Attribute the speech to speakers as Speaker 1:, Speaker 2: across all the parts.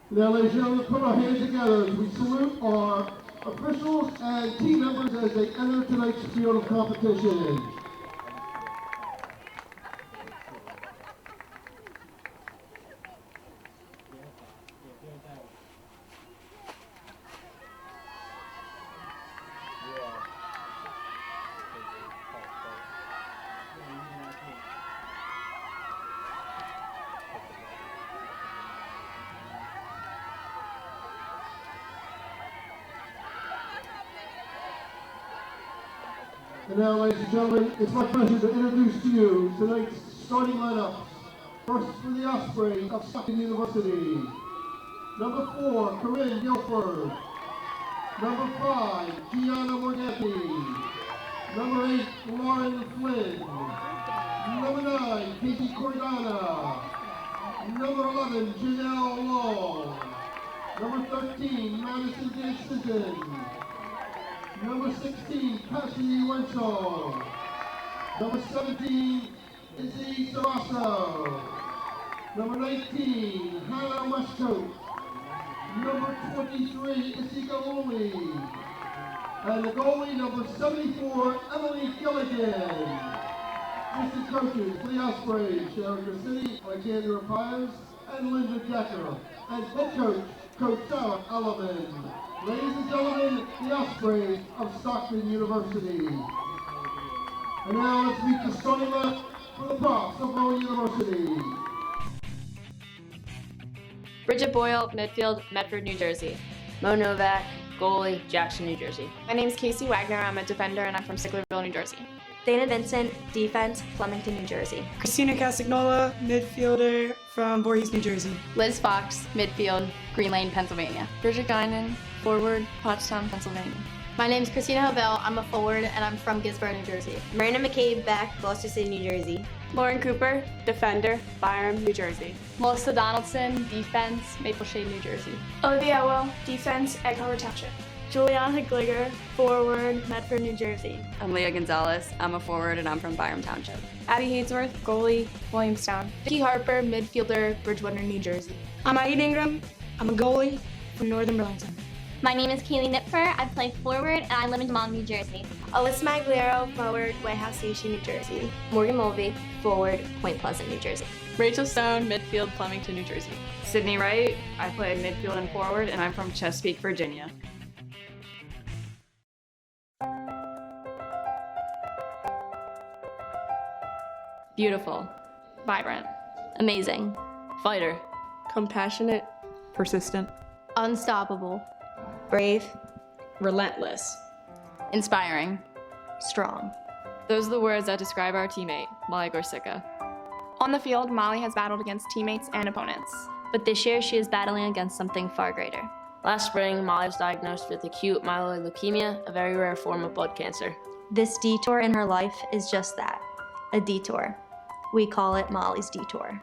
Speaker 1: Now, ladies and gentlemen, put our hands together as we salute our officials and team members as they enter tonight's field of competition. And now, ladies and gentlemen, it's my pleasure to introduce to you tonight's starting lineup. First for the Ospreys of Stockton University. Number 4, Corinne Guilford. Number 5, Gianna Morganti. Number 8, Lauren Flynn. Number 9, Casey Cordana. Number 11, Janelle Long. Number 13, Madison Decision. Number 16, Cassidy Wenzel. Number 17, Izzy Sarasso. Number 19, Hannah Westcote. Number 23, Izzy Galoli. And the goalie, number 74, Emily Gilligan. Assistant coaches for the Ospreys, Sharon City, Alexandra Pires, and Linda Decker. And head coach, Coach Sarah Ellerman. Ladies and gentlemen, the Ospreys of Stockton University. And now let's meet the starting lineup for the Props of Rowan University.
Speaker 2: Bridget Boyle, midfield, Medford, New Jersey.
Speaker 3: Mo Novak, goalie, Jackson, New Jersey.
Speaker 2: My name is Casey Wagner. I'm a defender and I'm from Sicklerville, New Jersey.
Speaker 4: Dana Vincent, defense, Flemington, New Jersey.
Speaker 5: Christina Castagnola, midfielder from Voorhees, New Jersey.
Speaker 2: Liz Fox, midfield, Green Lane, Pennsylvania. Bridget Guinan, forward, Pottstown, Pennsylvania.
Speaker 6: My name is Christina Hovell. I'm a forward and I'm from Gisborne, New Jersey.
Speaker 4: Marina McCabe, back, Gloucester City, New Jersey.
Speaker 7: Lauren Cooper, defender, Byram, New Jersey.
Speaker 2: Melissa Donaldson, defense, Maple Shade, New Jersey.
Speaker 8: Olivia Owell, defense, Egg Harbor Township. Juliana Gliger, forward, Medford, New Jersey.
Speaker 9: I'm Leah Gonzalez. I'm a forward and I'm from Byram Township.
Speaker 2: Abby Hainsworth, goalie, Williamstown. Vicky Harper, midfielder, Bridgewater, New Jersey.
Speaker 5: I'm Aiden Ingram. I'm a goalie from Northern Burlington.
Speaker 10: My name is Kaylee Nipfer. I play forward and I live in Demond, New Jersey.
Speaker 8: Alyssa Magliero, forward, White House Station, New Jersey.
Speaker 4: Morgan Mulvey, forward, Point Pleasant, New Jersey.
Speaker 2: Rachel Stone, midfield, Flemington, New Jersey.
Speaker 9: Sydney Wright. I play midfield and forward and I'm from Chesapeake, Virginia.
Speaker 2: Beautiful, vibrant,
Speaker 4: Amazing.
Speaker 3: Fighter.
Speaker 7: Compassionate,
Speaker 3: Persistent.
Speaker 6: Unstoppable.
Speaker 4: Brave.
Speaker 5: Relentless.
Speaker 2: inspiring.
Speaker 4: Strong.
Speaker 2: Those are the words that describe our teammate, Molly Gorsica. On the field, Molly has battled against teammates and opponents.
Speaker 4: But this year, she is battling against something far greater.
Speaker 3: Last spring, Molly was diagnosed with acute myeloid leukemia, a very rare form of blood cancer.
Speaker 4: This detour in her life is just that, a detour. We call it Molly's detour.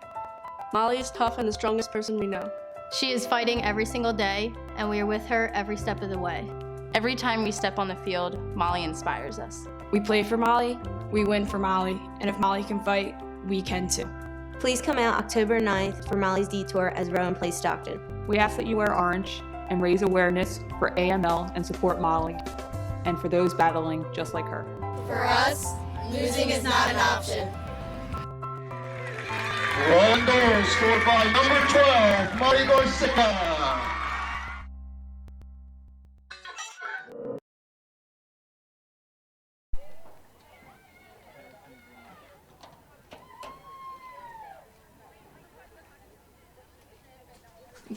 Speaker 7: Molly is tough and the strongest person we know.
Speaker 6: She is fighting every single day, and we are with her every step of the way.
Speaker 2: Every time we step on the field, Molly inspires us.
Speaker 5: We play for Molly, we win for Molly, and if Molly can fight, we can too.
Speaker 4: Please come out October 9th for Molly's detour as Rowan plays Stockton.
Speaker 11: We ask that you wear orange and raise awareness for AML and support Molly, and for those battling just like her.
Speaker 12: For us, losing is not an option.
Speaker 1: Rolling doors scored by number 12, Molly Gorsica.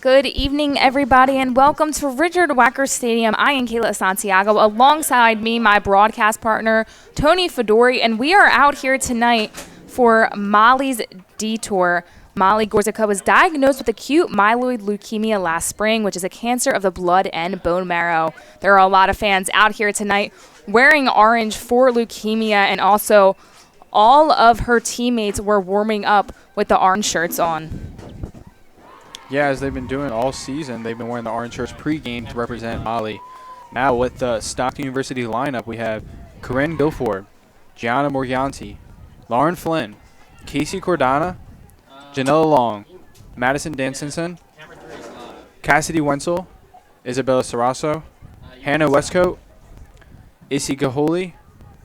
Speaker 13: Good evening, everybody, and welcome to Richard Wacker Stadium. I am Kayla Santiago. Alongside me, my broadcast partner, Tony Fedori, and we are out here tonight for Molly's detour. Molly Gorsica was diagnosed with acute myeloid leukemia last spring, which is a cancer of the blood and bone marrow. There are a lot of fans out here tonight wearing orange for leukemia, and also all of her teammates were warming up with the orange shirts on.
Speaker 14: Yeah, as they've been doing all season, they've been wearing the orange shirts pregame to represent Molly. Now with the Stockton University lineup, we have Corinne Guilford, Gianna Morganti, Lauren Flynn, Casey Cordana, Janella Long, Madison Dansenson, Cassidy Wenzel, Isabella Sarasso, Hannah Westcoat, Issy Gaholi,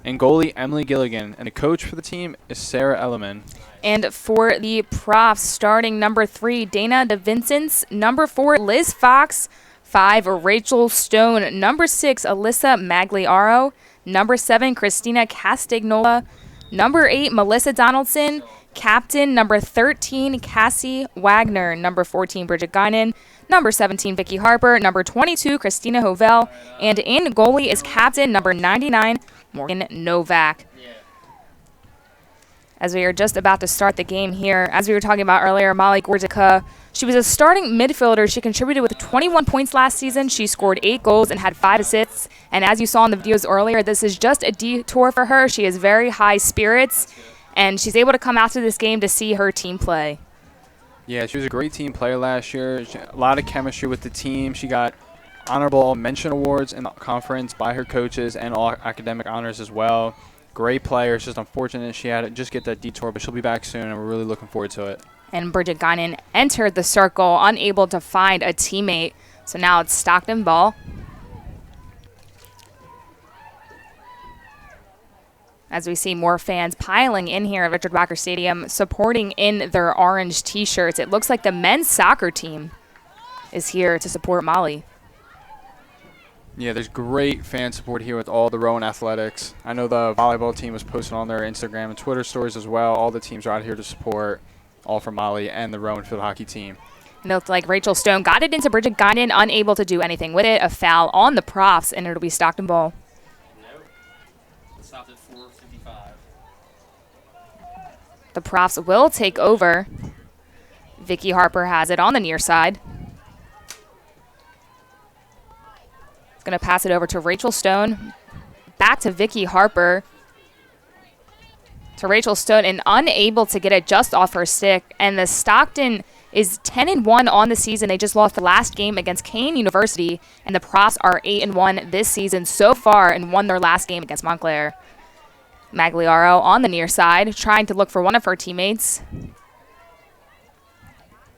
Speaker 14: and goalie Emily Gilligan. And the coach for the team is Sarah Elliman.
Speaker 13: And for the profs, starting number 3, Dana DeVincents. Number 4, Liz Fox. 5, Rachel Stone. Number 6, Alyssa Magliaro. Number 7, Christina Castagnola. Number 8, Melissa Donaldson. Captain, number 13, Cassie Wagner. Number 14, Bridget Guinan. Number 17, Vicky Harper. Number 22, Christina Hovell. And in goalie is captain, number 99, Morgan Novak. As we are just about to start the game here, as we were talking about earlier, Molly Gordica, she was a starting midfielder. She contributed with 21 points last season. She scored 8 goals and had 5 assists. And as you saw in the videos earlier, this is just a detour for her. She has very high spirits, and she's able to come out to this game to see her team play.
Speaker 14: Yeah, she was a great team player last year. A lot of chemistry with the team. She got honorable mention awards in the conference by her coaches and all academic honors as well. Great player. It's just unfortunate she had to just get that detour, but she'll be back soon, and we're really looking forward to it.
Speaker 13: And Bridget Guinan entered the circle, unable to find a teammate. So now it's Stockton ball. As we see more fans piling in here at Richard Wacker Stadium, supporting in their orange T-shirts. It looks like the men's soccer team is here to support Molly.
Speaker 14: Yeah, there's great fan support here with all the Rowan athletics. I know the volleyball team was posting on their Instagram and Twitter stories as well. All the teams are out here to support, all for Molly and the Rowan field hockey team.
Speaker 13: It looked like Rachel Stone got it into Bridget Guinan, unable to do anything with it. A foul on the profs, and it'll be Stockton ball.
Speaker 15: Nope. Stopped at 4:55.
Speaker 13: The profs will take over. Vicky Harper has it on the near side. Going to pass it over to Rachel Stone. Back to Vicky Harper. To Rachel Stone, and unable to get it just off her stick. And the Stockton is 10-1 on the season. They just lost the last game against Kane University, and the profs are 8-1 this season so far and won their last game against Montclair. Magliaro on the near side, trying to look for one of her teammates.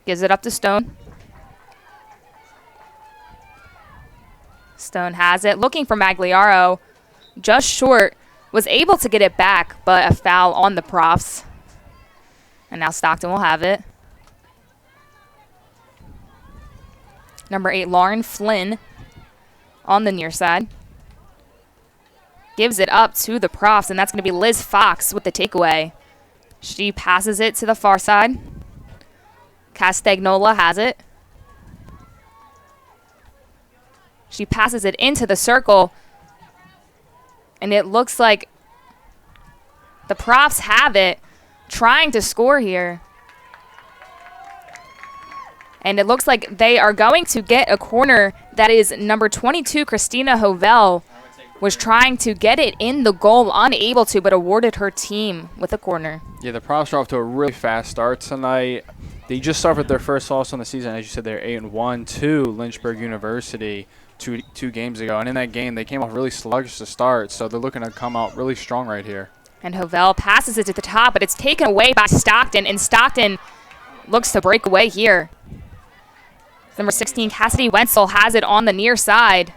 Speaker 13: Gives it up to Stone. Stone has it, looking for Magliaro, just short, was able to get it back, but a foul on the profs. And now Stockton will have it. Number 8, Lauren Flynn on the near side. Gives it up to the profs, and that's going to be Liz Fox with the takeaway. She passes it to the far side. Castagnola has it. She passes it into the circle, and it looks like the profs have it, trying to score here. And it looks like they are going to get a corner. That is number 22, Christina Hovell, was trying to get it in the goal, unable to, but awarded her team with a corner.
Speaker 14: Yeah, the profs are off to a really fast start tonight. They just suffered their first loss on the season. As you said, they're 8-1 to Lynchburg University two games ago. And in that game, they came off really sluggish to start, so they're looking to come out really strong right here.
Speaker 13: And Hovell passes it to the top, but it's taken away by Stockton, and Stockton looks to break away here. Number 16, Cassidy Wenzel, has it on the near side.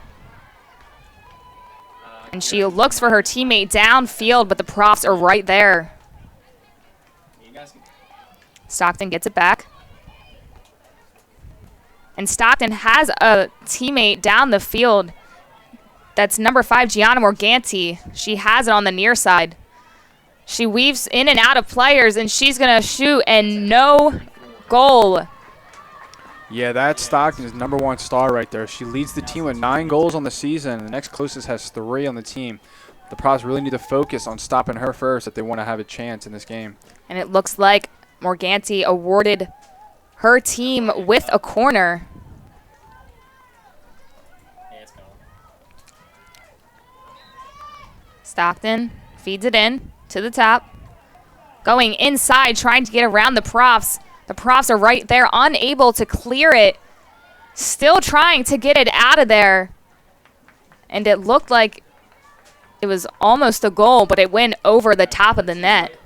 Speaker 13: And she looks for her teammate downfield, but the profs are right there. Stockton gets it back. And Stockton has a teammate down the field. That's number 5, Gianna Morganti. She has it on the near side. She weaves in and out of players, and she's going to shoot, and no goal.
Speaker 14: Yeah, that's Stockton's number 1 star right there. She leads the team with 9 goals on the season. The next closest has 3 on the team. The Profs really need to focus on stopping her first if they want to have a chance in this game.
Speaker 13: And it looks like Morganti awarded her team with a corner. Stockton feeds it in to the top. Going inside, trying to get around the profs. The profs are right there, unable to clear it. Still trying to get it out of there. And it looked like it was almost a goal, but it went over the top of the net.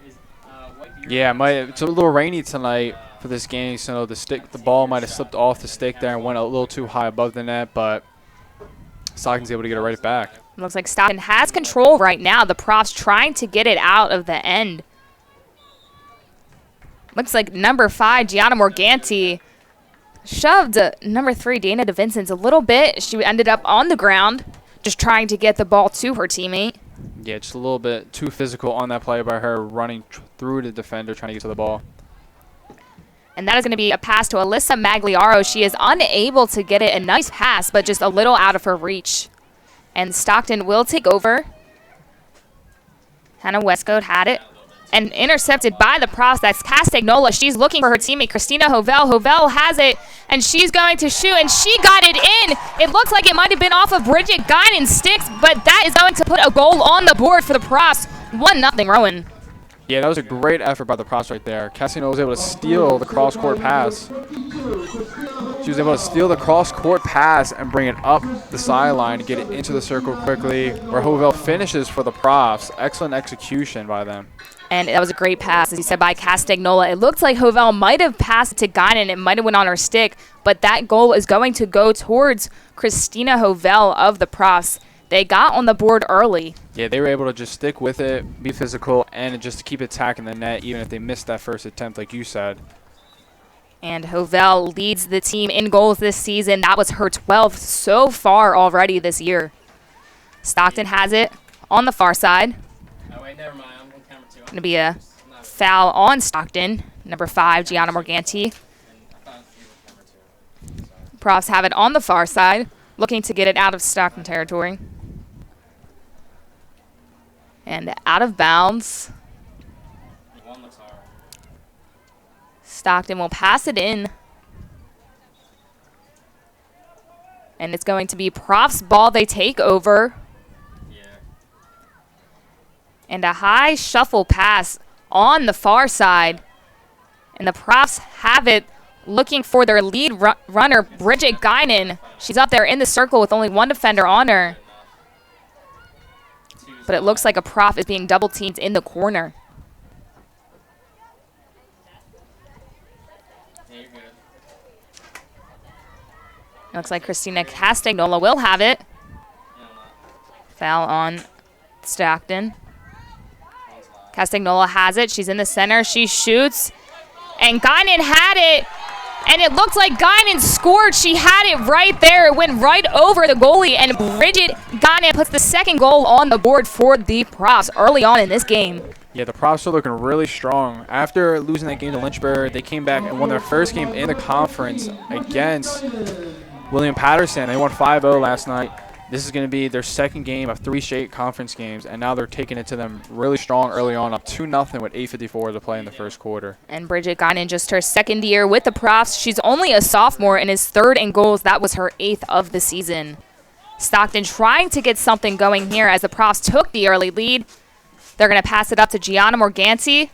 Speaker 14: Yeah, it's a little rainy tonight. for this game. So the ball might have slipped off the stick there and went a little too high above the net, but Stockton's able to get it right back.
Speaker 13: Looks like Stockton has control right now. The Profs trying to get it out of the end. Looks like number 5, Gianna Morganti, shoved number 3, Dana DeVincent's a little bit. She ended up on the ground just trying to get the ball to her teammate.
Speaker 14: Yeah, just a little bit too physical on that play by her, running through the defender, trying to get to the ball.
Speaker 13: And that is going to be a pass to Alyssa Magliaro. She is unable to get it. A nice pass, but just a little out of her reach. And Stockton will take over. Hannah Westcote had it. And intercepted by the Profs. That's Castagnola. She's looking for her teammate, Christina Hovell. Hovell has it, and she's going to shoot, and she got it in. It looks like it might have been off of Bridget Guinan's sticks, but that is going to put a goal on the board for the Profs. 1-0 Rowan.
Speaker 14: Yeah, that was a great effort by the Profs right there. Castagnola was able to steal the cross-court pass. She was able to steal the cross-court pass and bring it up the sideline to get it into the circle quickly, where Hovell finishes for the Profs. Excellent execution by them. And
Speaker 13: that was a great pass, as you said, by Castagnola. It looked like Hovell might have passed it to Guinan. It might have went on her stick, but that goal is going to go towards Christina Hovell of the Profs. They got on the board early.
Speaker 14: Yeah, they were able to just stick with it, be physical, and just keep attacking the net, even if they missed that first attempt, like you said.
Speaker 13: And Hovell leads the team in goals this season. That was her 12th so far already this year. Stockton has it on the far side.
Speaker 15: Oh, wait, never mind. I'm going camera 2.
Speaker 13: Going to be a foul on Stockton. Number 5, Gianna Morganti. Profs have it on the far side, looking to get it out of Stockton territory. And out of bounds. Stockton will pass it in. And it's going to be Profs' ball. They take over. And a high shuffle pass on the far side. And the Profs have it, looking for their lead runner, Bridget Guinan. She's up there in the circle with only one defender on her. But it looks like a Prof is being double teamed in the corner. Looks like Christina Castagnola will have it. Foul on Stockton. Castagnola has it. She's in the center. She shoots. And Guinan had it. And it looked like Guinan scored. She had it right there. It went right over the goalie. And Bridget Guinan puts the second goal on the board for the Profs early on in this game.
Speaker 14: Yeah, the Profs are looking really strong. After losing that game to Lynchburg, they came back and won their first game in the conference against William Patterson. They won 5-0 last night. This is going to be their second game of 3 straight conference games, and now they're taking it to them really strong early on, up 2-0 with 8:54 to play in the first quarter.
Speaker 13: And Bridget Guinan, just her second year with the Profs. She's only a sophomore and is third in goals. That was her 8th of the season. Stockton trying to get something going here as the Profs took the early lead. They're going to pass it up to Gianna Morganti.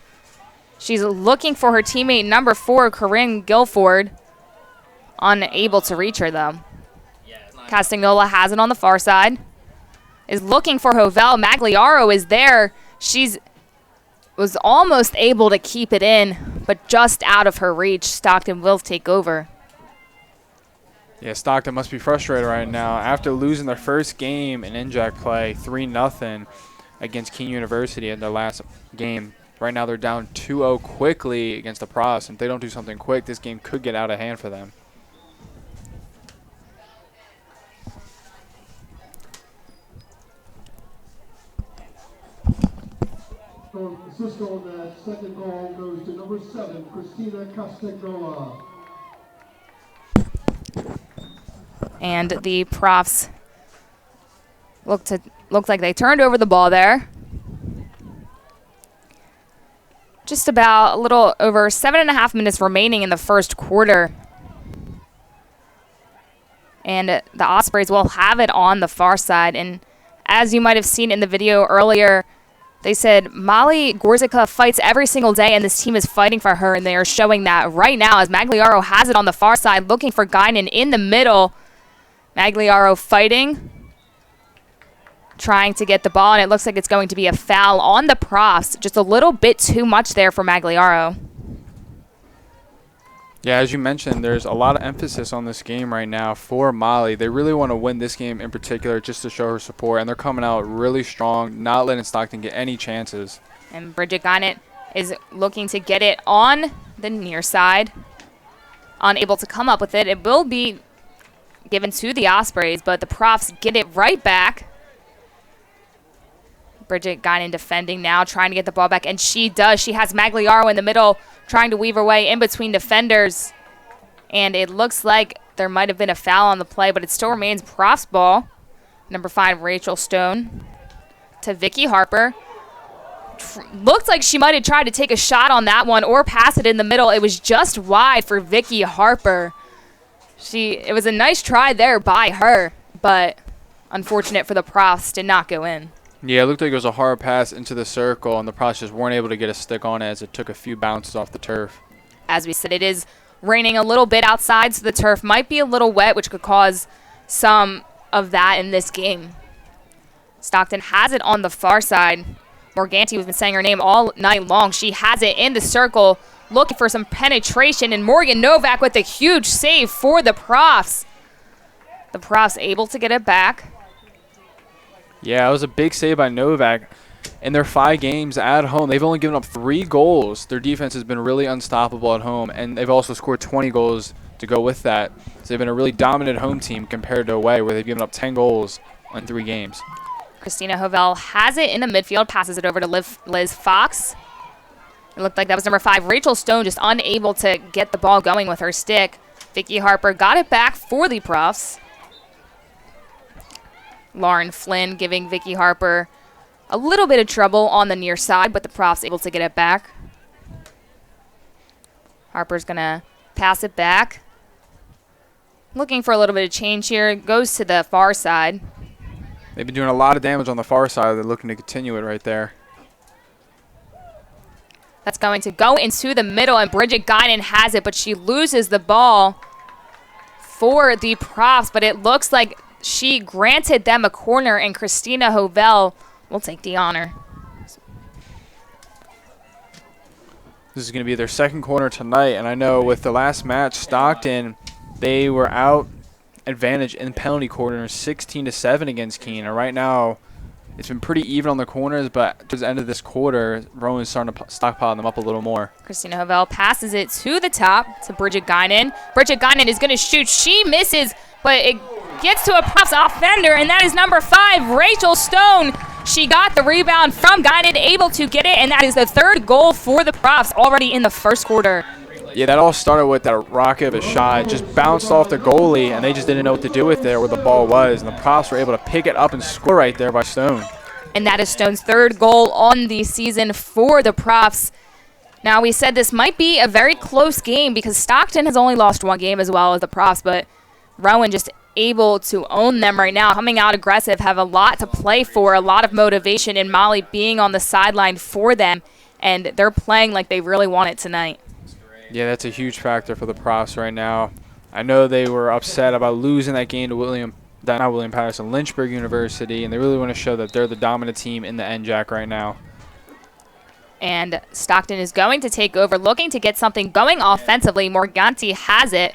Speaker 13: She's looking for her teammate number 4, Corinne Guilford. Unable to reach her, though. Castagnola has it on the far side. Is looking for Hovell. Magliaro is there. Was almost able to keep it in, but just out of her reach. Stockton will take over.
Speaker 14: Yeah, Stockton must be frustrated right now. After losing their first game in NJAC play, 3-0 against King University in their last game. Right now they're down 2-0 quickly against the Profs. If they don't do something quick, this game could get out of hand for them.
Speaker 1: Assist on that second goal goes to number 7, Christina Castagnola.
Speaker 13: And the Profs looked like they turned over the ball there. Just about a little over 7.5 minutes remaining in the first quarter. And the Ospreys will have it on the far side. And as you might have seen in the video earlier, they said Molly Gorzica fights every single day, and this team is fighting for her, and they are showing that right now as Magliaro has it on the far side, looking for Guinan in the middle. Magliaro fighting, trying to get the ball, and it looks like it's going to be a foul on the Profs. Just a little bit too much there for Magliaro.
Speaker 14: Yeah, as you mentioned, there's a lot of emphasis on this game right now for Molly. They really want to win this game in particular just to show her support, and they're coming out really strong, not letting Stockton get any chances.
Speaker 13: And Bridget Guinan is looking to get it on the near side. Unable to come up with it. It will be given to the Ospreys, but the Profs get it right back. Bridget Guinan defending now, trying to get the ball back, and she does. She has Magliaro in the middle, trying to weave her way in between defenders. And it looks like there might have been a foul on the play, but it still remains Profs ball. Number 5, Rachel Stone to Vicky Harper. Looked like she might have tried to take a shot on that one or pass it in the middle. It was just wide for Vicky Harper. It was a nice try there by her, but unfortunate for the Profs, did not go in.
Speaker 14: Yeah, it looked like it was a hard pass into the circle, and the Profs just weren't able to get a stick on it as it took a few bounces off the turf.
Speaker 13: As we said, it is raining a little bit outside, so the turf might be a little wet, which could cause some of that in this game. Stockton has it on the far side. Morganti, who's been saying her name all night long, she has it in the circle, looking for some penetration, and Morgan Novak with a huge save for the Profs. The Profs able to get it back.
Speaker 14: Yeah, it was a big save by Novak. In their 5 games at home, they've only given up 3 goals. Their defense has been really unstoppable at home, and they've also scored 20 goals to go with that. So they've been a really dominant home team compared to away, where they've given up 10 goals in 3 games.
Speaker 13: Christina Hovell has it in the midfield, passes it over to Liz Fox. It looked like that was number 5, Rachel Stone, just unable to get the ball going with her stick. Vicky Harper got it back for the Profs. Lauren Flynn giving Vicky Harper a little bit of trouble on the near side, but the Profs able to get it back. Harper's going to pass it back. Looking for a little bit of change here. Goes to the far side.
Speaker 14: They've been doing a lot of damage on the far side. They're looking to continue it right there.
Speaker 13: That's going to go into the middle, and Bridget Guinan has it, but she loses the ball for the Profs, but it looks like she granted them a corner, and Christina Hovell will take the honor.
Speaker 14: This is going to be their second corner tonight, and I know with the last match, Stockton, they were out advantage in penalty corners 16-7 against Keene. And right now, it's been pretty even on the corners, but towards the end of this quarter, Rowan's starting to stockpile them up a little more.
Speaker 13: Christina Hovell passes it to the top to Bridget Guinan. Bridget Guinan is going to shoot. She misses, but it gets to a Profs offender, and that is number 5, Rachel Stone. She got the rebound from Guinan, able to get it, and that is the 3rd goal for the Profs already in the first quarter.
Speaker 14: Yeah, that all started with that rocket of a shot. It just bounced off the goalie, and they just didn't know what to do with it, where the ball was. And the Profs were able to pick it up and score right there by Stone.
Speaker 13: And that is Stone's 3rd goal on the season for the Profs. Now, we said this might be a very close game because Stockton has only lost 1 game as well as the Profs, but Rowan just able to own them right now, coming out aggressive, have a lot to play for, a lot of motivation, and Molly being on the sideline for them, and they're playing like they really want it tonight.
Speaker 14: Yeah, that's a huge factor for the Profs right now. I know they were upset about losing that game to Lynchburg University, and they really want to show that they're the dominant team in the NJAC right now.
Speaker 13: And Stockton is going to take over, looking to get something going offensively. Morganti has it,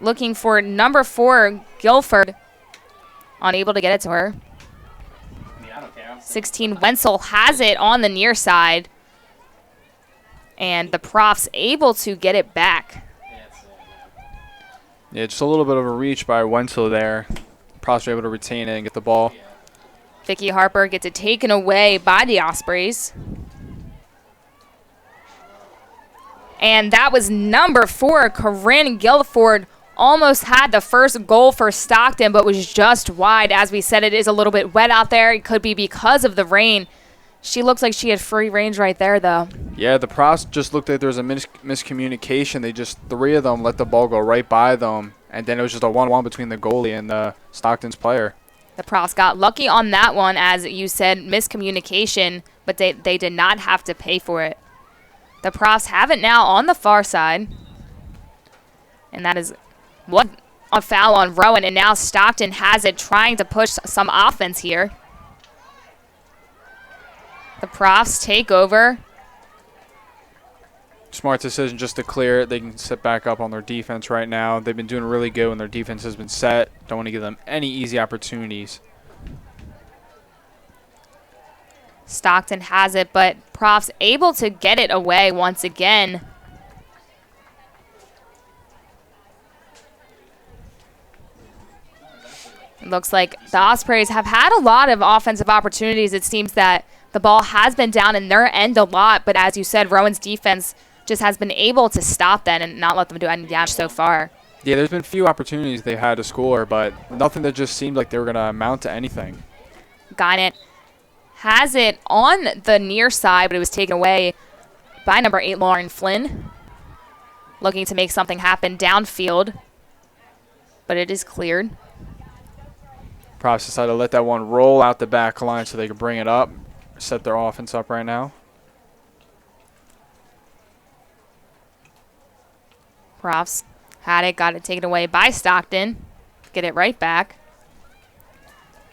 Speaker 13: looking for number 4, Guilford, unable to get it to her. 16, Wenzel has it on the near side. And the Profs able to get it back.
Speaker 14: Yeah, just a little bit of a reach by Wenzel there. Profs are able to retain it and get the ball.
Speaker 13: Vicky Harper gets it taken away by the Ospreys. And that was number 4, Corinne Guilford. Almost had the first goal for Stockton, but was just wide. As we said, it is a little bit wet out there. It could be because of the rain. She looks like she had free range right there, though.
Speaker 14: Yeah, the Profs just looked like there was a miscommunication. They just, 3 of them let the ball go right by them, and then it was just a 1-1 between the goalie and the Stockton's player.
Speaker 13: The Profs got lucky on that one, as you said, miscommunication, but they did not have to pay for it. The Profs have it now on the far side, and that is a foul on Rowan, and now Stockton has it, trying to push some offense here. The Profs take over.
Speaker 14: Smart decision just to clear it. They can sit back up on their defense right now. They've been doing really good when their defense has been set. Don't want to give them any easy opportunities.
Speaker 13: Stockton has it, but Prof's able to get it away once again. It looks like the Ospreys have had a lot of offensive opportunities. It seems that the ball has been down in their end a lot, but as you said, Rowan's defense just has been able to stop that and not let them do any damage so far.
Speaker 14: Yeah, there's been few opportunities they had to score, but nothing that just seemed like they were going to amount to anything.
Speaker 13: Guinan has it on the near side, but it was taken away by number 8, Lauren Flynn. Looking to make something happen downfield, but it is cleared.
Speaker 14: Profs decided to let that one roll out the back line so they could bring it up, set their offense up right now.
Speaker 13: Profs had it, got it taken away by Stockton. Get it right back.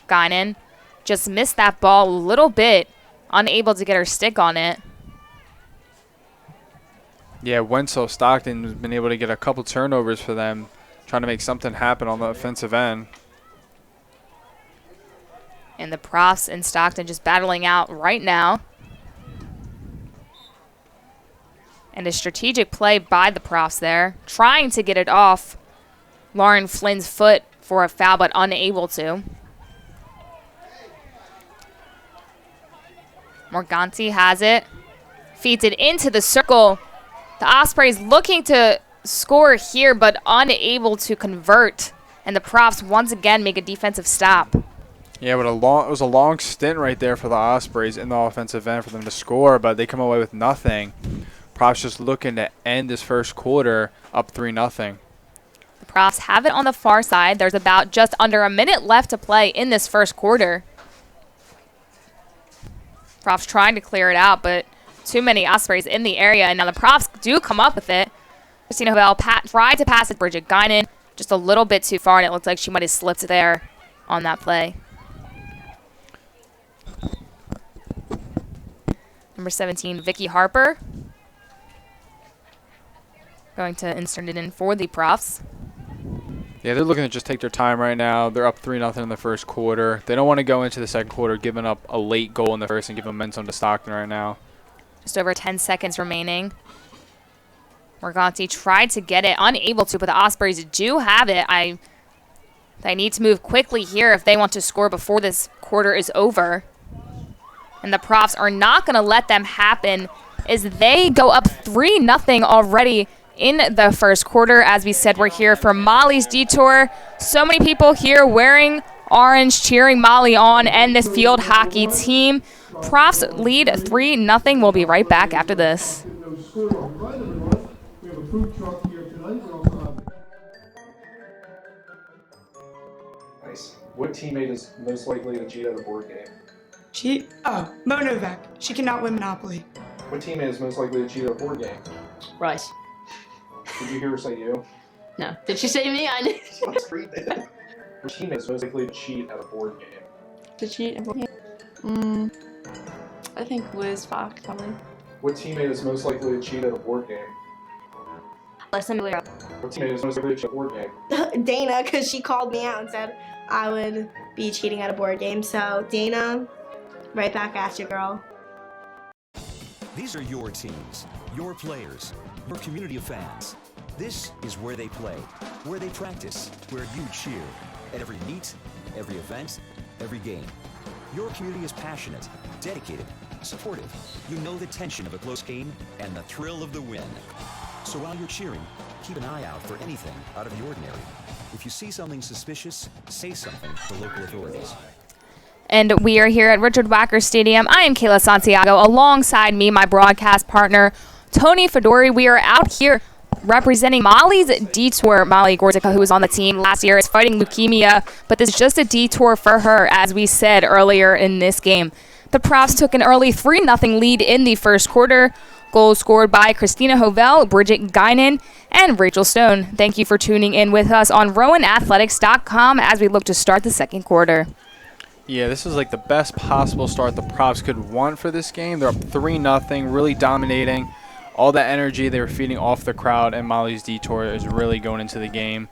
Speaker 13: Guinan just missed that ball a little bit, unable to get her stick on it.
Speaker 14: Yeah, Wenzel Stockton has been able to get a couple turnovers for them, trying to make something happen on the offensive end.
Speaker 13: And the Profs and Stockton just battling out right now. And a strategic play by the Profs there, trying to get it off Lauren Flynn's foot for a foul, but unable to. Morganti has it, feeds it into the circle. The Ospreys looking to score here, but unable to convert. And the Profs once again make a defensive stop.
Speaker 14: Yeah, but it was a long stint right there for the Ospreys in the offensive end for them to score, but they come away with nothing. Profs just looking to end this first quarter up 3-0.
Speaker 13: The Profs have it on the far side. There's about just under a minute left to play in this first quarter. Profs trying to clear it out, but too many Ospreys in the area, and now the Profs do come up with it. Christina Hovell tried to pass it Bridget Guinan just a little bit too far, and it looks like she might have slipped there on that play. Number 17, Vicky Harper. Going to insert it in for the Profs.
Speaker 14: Yeah, they're looking to just take their time right now. They're up 3-0 in the first quarter. They don't want to go into the second quarter giving up a late goal in the first and give momentum to Stockton right now.
Speaker 13: Just over 10 seconds remaining. Morganti tried to get it, unable to, but the Ospreys do have it. They need to move quickly here if they want to score before this quarter is over. And the Profs are not going to let them happen as they go up 3-0 already in the first quarter. As we said, we're here for Molly's Detour. So many people here wearing orange, cheering Molly on and this field hockey team. Profs lead 3-0. We'll be right back after this.
Speaker 16: Nice. What teammate is most likely to cheat at a board game?
Speaker 5: Cheat? Oh, Mo Novak. She cannot win Monopoly.
Speaker 16: What teammate is most likely to cheat at a board game?
Speaker 3: Rice.
Speaker 16: Did you hear her say you?
Speaker 3: No. Did she say me? I did.
Speaker 16: What teammate is most likely to cheat at a board game?
Speaker 7: To cheat at a board game? I think Liz Fox, probably.
Speaker 16: What teammate is most likely to cheat at a board game?
Speaker 4: Listen,
Speaker 16: What teammate is most likely to cheat at a board game?
Speaker 17: Dana, because she called me out and said I would be cheating at a board game. So, Dana, right back at you, girl.
Speaker 18: These are your teams, your players, your community of fans. This is where they play, where they practice, where you cheer. At every meet, every event, every game. Your community is passionate, dedicated, supportive. You know the tension of a close game and the thrill of the win. So while you're cheering, keep an eye out for anything out of the ordinary. If you see something suspicious, say something to local authorities.
Speaker 13: And we are here at Richard Wacker Stadium. I am Kayla Santiago. Alongside me, my broadcast partner, Tony Fedori. We are out here representing Molly's Detour. Molly Gorzica, who was on the team last year, is fighting leukemia, but this is just a detour for her, as we said earlier in this game. The Profs took an early 3-0 lead in the first quarter. Goals scored by Christina Hovell, Bridget Guinan, and Rachel Stone. Thank you for tuning in with us on RowanAthletics.com as we look to start the second quarter.
Speaker 14: Yeah, this is like the best possible start the Profs could want for this game. They're up 3-0, really dominating all that energy they were feeding off the crowd and Molly's detour is really going into the game.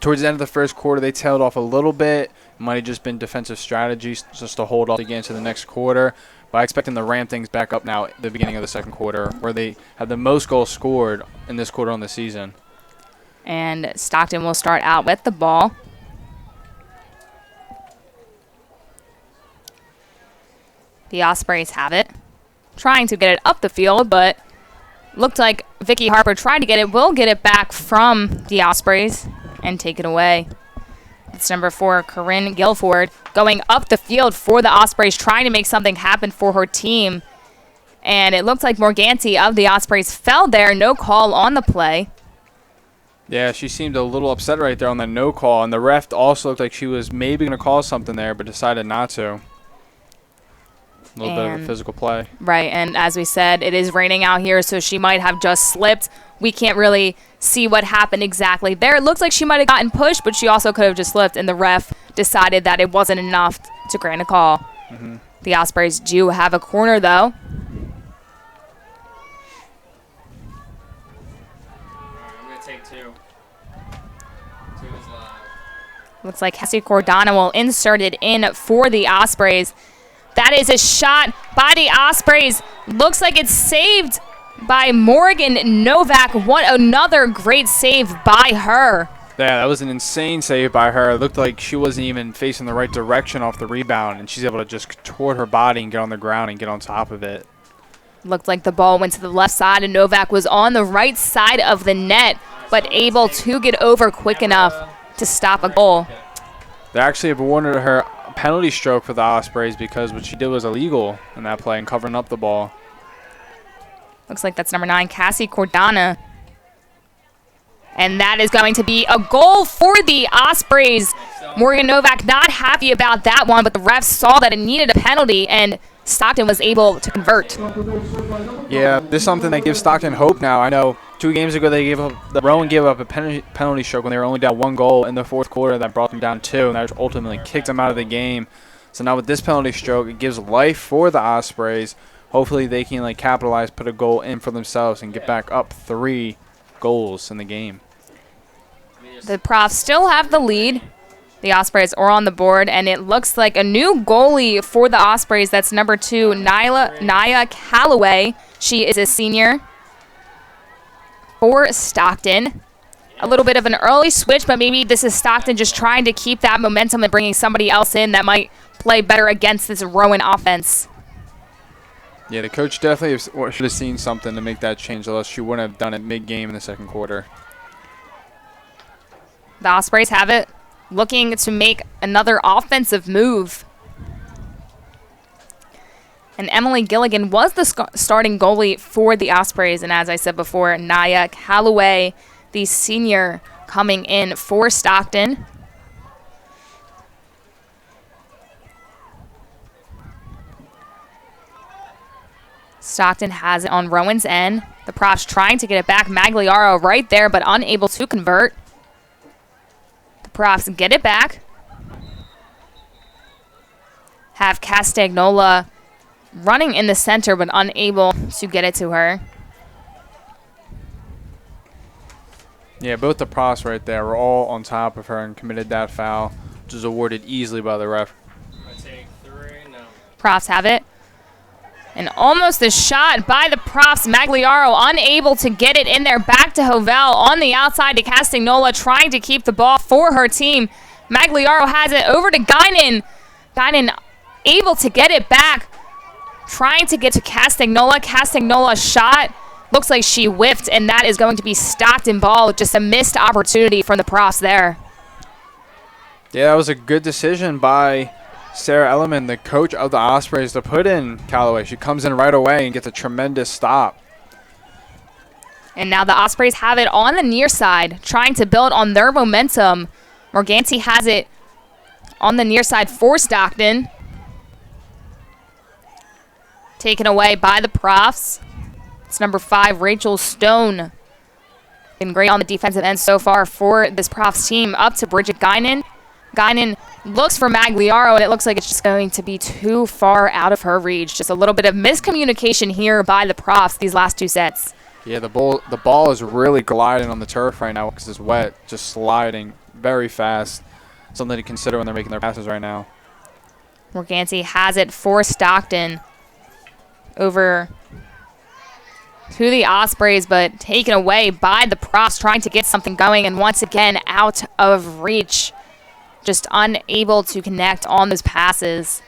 Speaker 14: Towards the end of the first quarter, they tailed off a little bit. It might have just been defensive strategies just to hold off to get into the next quarter. But I expect them to ramp things back up now at the beginning of the second quarter, where they had the most goals scored in this quarter on the season.
Speaker 13: And Stockton will start out with the ball. The Ospreys have it. Trying to get it up the field, but looked like Vicky Harper tried to get it. Will get it back from the Ospreys and take it away. It's number 4, Corinne Guilford, going up the field for the Ospreys, trying to make something happen for her team. And it looked like Morganti of the Ospreys fell there. No call on the play.
Speaker 14: Yeah, she seemed a little upset right there on the no call. And the ref also looked like she was maybe going to call something there, but decided not to. A little bit of a physical play.
Speaker 13: Right, and as we said, it is raining out here, so she might have just slipped. We can't really see what happened exactly there. It looks like she might have gotten pushed, but she also could have just slipped, and the ref decided that it wasn't enough to grant a call.
Speaker 14: Mm-hmm.
Speaker 13: The Ospreys do have a corner, though.
Speaker 15: I'm going to take 2. 2 is live.
Speaker 13: Looks like Cassie Cordana will insert it in for the Ospreys. That is a shot by the Ospreys. Looks like it's saved by Morgan Novak. What another great save by her.
Speaker 14: Yeah, that was an insane save by her. It looked like she wasn't even facing the right direction off the rebound, and she's able to just contort her body and get on the ground and get on top of it.
Speaker 13: Looked like the ball went to the left side, and Novak was on the right side of the net, but able to get over quick enough to stop a goal.
Speaker 14: They actually have awarded her a penalty stroke for the Ospreys because what she did was illegal in that play and covering up the ball.
Speaker 13: Looks like that's number 9, Cassie Cordana. And that is going to be a goal for the Ospreys. Morgan Novak not happy about that one, but the refs saw that it needed a penalty, and Stockton was able to convert.
Speaker 14: Yeah, this is something that gives Stockton hope now. I know 2 games ago Rowan gave up a penalty stroke when they were only down 1 goal in the fourth quarter. That brought them down 2, and that ultimately kicked them out of the game. So now with this penalty stroke, it gives life for the Ospreys. Hopefully they can capitalize, put a goal in for themselves, and get back up 3 goals in the game.
Speaker 13: The Profs still have the lead. The Ospreys are on the board, and it looks like a new goalie for the Ospreys. That's number 2, Nia Calloway. She is a senior for Stockton. A little bit of an early switch, but maybe this is Stockton just trying to keep that momentum and bringing somebody else in that might play better against this Rowan offense.
Speaker 14: Yeah, the coach definitely should have seen something to make that change, else she wouldn't have done it mid-game in the second quarter.
Speaker 13: The Ospreys have it, looking to make another offensive move. And Emily Gilligan was the starting goalie for the Ospreys. And as I said before, Nia Calloway, the senior, coming in for Stockton. Stockton has it on Rowan's end. The Profs trying to get it back. Magliaro right there, but unable to convert. The Profs get it back. Have Castagnola running in the center, but unable to get it to her.
Speaker 14: Yeah, both the Profs right there were all on top of her and committed that foul, which was awarded easily by the ref.
Speaker 15: I take 3, no.
Speaker 13: Profs have it. And almost a shot by the Profs. Magliaro unable to get it in there. Back to Hovell on the outside to Castagnola, trying to keep the ball for her team. Magliaro has it over to Guinan. Guinan able to get it back. Trying to get to Castagnola. Castagnola shot. Looks like she whiffed, and that is going to be Stockton ball. Just a missed opportunity from the Profs there.
Speaker 14: Yeah, that was a good decision by Sarah Elliman, the coach of the Ospreys, to put in Calloway. She comes in right away and gets a tremendous stop.
Speaker 13: And now the Ospreys have it on the near side, trying to build on their momentum. Morganti has it on the near side for Stockton. Taken away by the Profs. It's number 5, Rachel Stone. Been great on the defensive end so far for this Profs team. Up to Bridget Guinan. Guinan looks for Magliaro, and it looks like it's just going to be too far out of her reach. Just a little bit of miscommunication here by the Profs these last 2 sets.
Speaker 14: Yeah, the ball is really gliding on the turf right now because it's wet, just sliding very fast. Something to consider when they're making their passes right now.
Speaker 13: Morganti has it for Stockton. Over to the Ospreys, but taken away by the Profs, trying to get something going, and once again out of reach. Just unable to connect on those passes.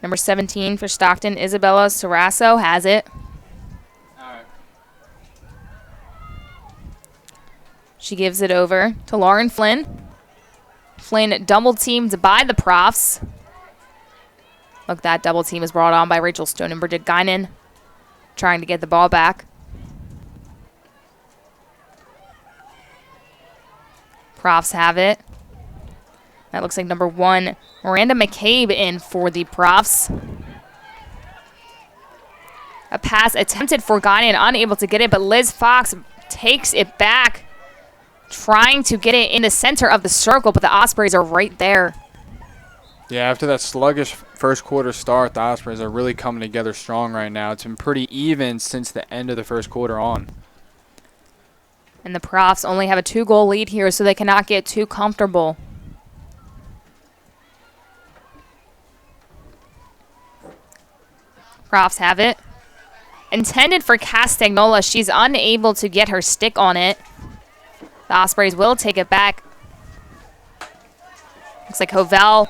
Speaker 13: Number 17 for Stockton, Isabella Sarasso has it. She gives it over to Lauren Flynn. Flynn double teamed by the Profs. Look, that double team is brought on by Rachel Stone and Bridget Guinan, trying to get the ball back. Profs have it. That looks like number 1, Miranda McCabe in for the Profs. A pass attempted for Guinan, unable to get it, but Liz Fox takes it back, trying to get it in the center of the circle, but the Ospreys are right there.
Speaker 14: Yeah, after that sluggish first quarter start, the Ospreys are really coming together strong right now. It's been pretty even since the end of the first quarter on.
Speaker 13: And the Profs only have a 2-goal lead here, so they cannot get too comfortable. Profs have it. Intended for Castagnola. She's unable to get her stick on it. The Ospreys will take it back. Looks like Hovell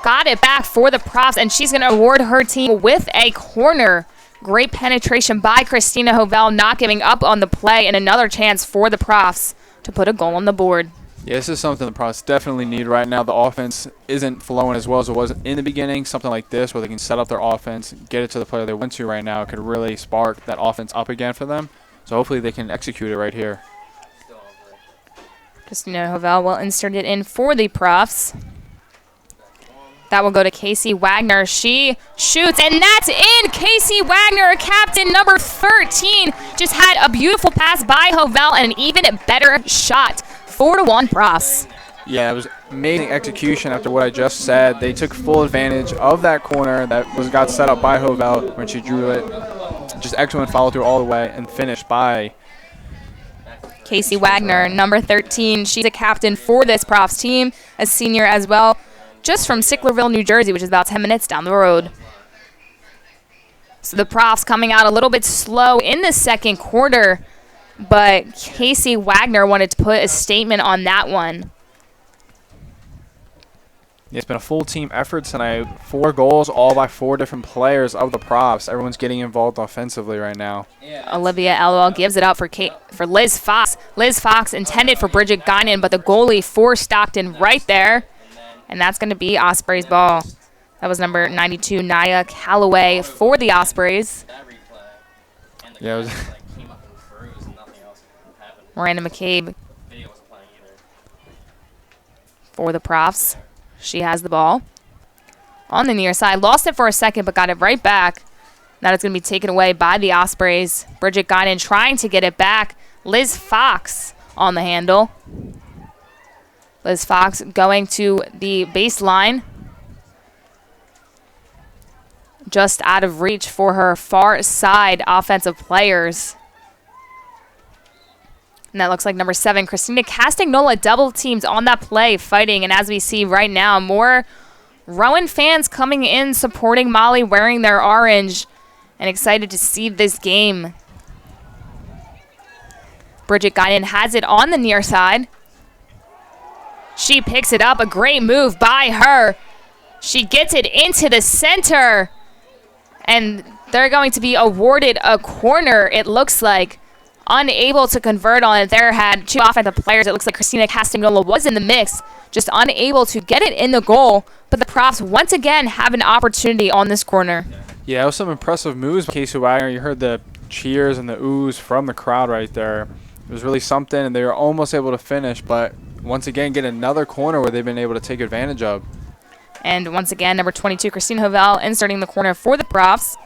Speaker 13: got it back for the Profs, and she's going to award her team with a corner. Great penetration by Christina Hovell, not giving up on the play, and another chance for the Profs to put a goal on the board.
Speaker 14: Yeah, this is something the Profs definitely need right now. The offense isn't flowing as well as it was in the beginning. Something like this where they can set up their offense, get it to the player they want to right now, could really spark that offense up again for them. So hopefully they can execute it right here.
Speaker 13: Christina Hovell will insert it in for the Profs. That will go to Casey Wagner. She shoots, and that's in! Casey Wagner, captain number 13, just had a beautiful pass by Hovell and an even better shot. 4-1 Profs.
Speaker 14: Yeah, it was amazing execution after what I just said. They took full advantage of that corner that got set up by Hovell when she drew it. Just excellent follow through all the way and finished by
Speaker 13: Casey Wagner, number 13. She's a captain for this Profs team, a senior as well, just from Sicklerville, New Jersey, which is about 10 minutes down the road. So the Profs coming out a little bit slow in the second quarter, but Casey Wagner wanted to put a statement on that one.
Speaker 14: Yeah, it's been a full team effort tonight. 4 goals, all by 4 different players of the Profs. Everyone's getting involved offensively right now.
Speaker 13: Olivia Elwell gives it up for Liz Fox. Liz Fox intended for Bridget Guinan, but the goalie for Stockton right there. And that's going to be Ospreys ball. That was number 92, Naya Calloway for the Ospreys.
Speaker 14: Yeah, it was
Speaker 13: Miranda McCabe for the Profs. She has the ball on the near side. Lost it for a second, but got it right back. Now it's going to be taken away by the Ospreys. Bridget Guinan trying to get it back. Liz Fox on the handle. Liz Fox going to the baseline. Just out of reach for her far side offensive players. And that looks like number 7, Christina Castagnola, double teams on that play, fighting. And as we see right now, more Rowan fans coming in, supporting Molly, wearing their orange, and excited to see this game. Bridget Guinan has it on the near side. She picks it up, a great move by her. She gets it into the center, and they're going to be awarded a corner, it looks like. Unable to convert on it. There had 2 offensive players. It looks like Christina Castagnola was in the mix, just unable to get it in the goal. But the Profs once again have an opportunity on this corner.
Speaker 14: Yeah, it was some impressive moves by Casey Wagner. You heard the cheers and the oohs from the crowd right there. It was really something, and they were almost able to finish, but once again get another corner where they've been able to take advantage of.
Speaker 13: And once again, number 22, Christina Hovell, inserting the corner for the Profs.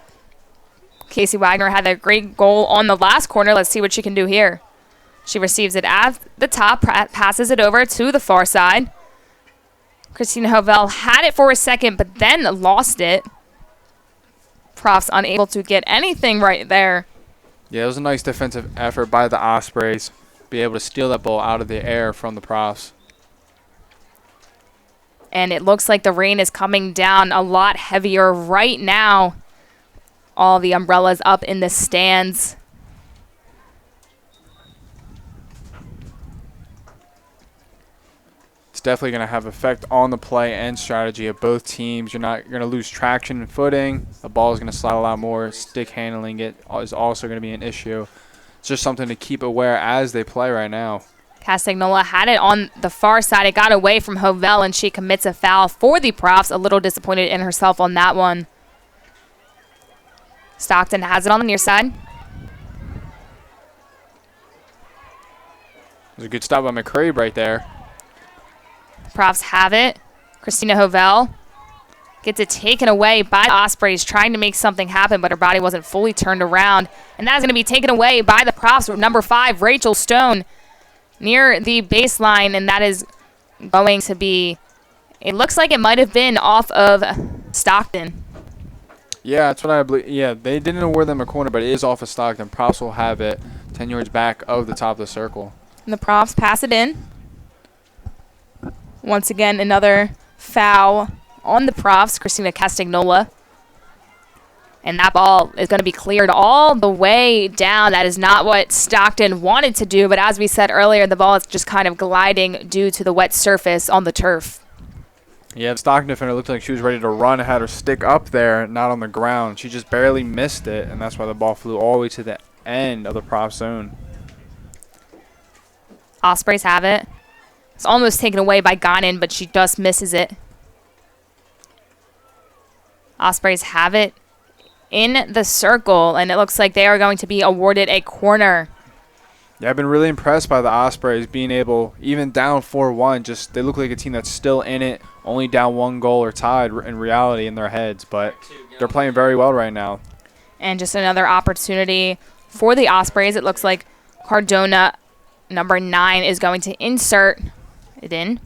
Speaker 13: Casey Wagner had a great goal on the last corner. Let's see what she can do here. She receives it at the top, passes it over to the far side. Christina Hovell had it for a second, but then lost it. Profs unable to get anything right there.
Speaker 14: Yeah, it was a nice defensive effort by the Ospreys. Be able to steal that ball out of the air from the Profs.
Speaker 13: And it looks like the rain is coming down a lot heavier right now. All the umbrellas up in the stands.
Speaker 14: It's definitely going to have effect on the play and strategy of both teams. You're going to lose traction and footing. The ball is going to slide a lot more. Stick handling it is also going to be an issue. It's just something to keep aware as they play right now.
Speaker 13: Castagnola had it on the far side. It got away from Hovell, and she commits a foul for the Profs. A little disappointed in herself on that one. Stockton has it on the near side.
Speaker 14: There's a good stop by McCrabe right there.
Speaker 13: Profs have it. Christina Hovell gets it taken away by the Ospreys, trying to make something happen, but her body wasn't fully turned around. And that is going to be taken away by the Profs. Number 5, Rachel Stone, near the baseline, and that is going to be, it looks like it might have been off of Stockton.
Speaker 14: Yeah, that's what I believe. Yeah, they didn't award them a corner, but it is off of Stockton. Profs will have it 10 yards back of the top of the circle.
Speaker 13: And the Profs pass it in. Once again, another foul on the Profs, Christina Castagnola. And that ball is going to be cleared all the way down. That is not what Stockton wanted to do, but as we said earlier, the ball is just kind of gliding due to the wet surface on the turf.
Speaker 14: Yeah, the Stockton defender looked like she was ready to run, had her stick up there, not on the ground. She just barely missed it, and that's why the ball flew all the way to the end of the Prof zone.
Speaker 13: Ospreys have it. It's almost taken away by Ganin, but she just misses it. Ospreys have it in the circle, and it looks like they are going to be awarded a corner.
Speaker 14: Yeah, I've been really impressed by the Ospreys being able, even down 4-1, just they look like a team that's still in it, only down 1 goal or tied in reality in their heads, but they're playing very well right now.
Speaker 13: And just another opportunity for the Ospreys. It looks like Cardona, number 9, is going to insert it in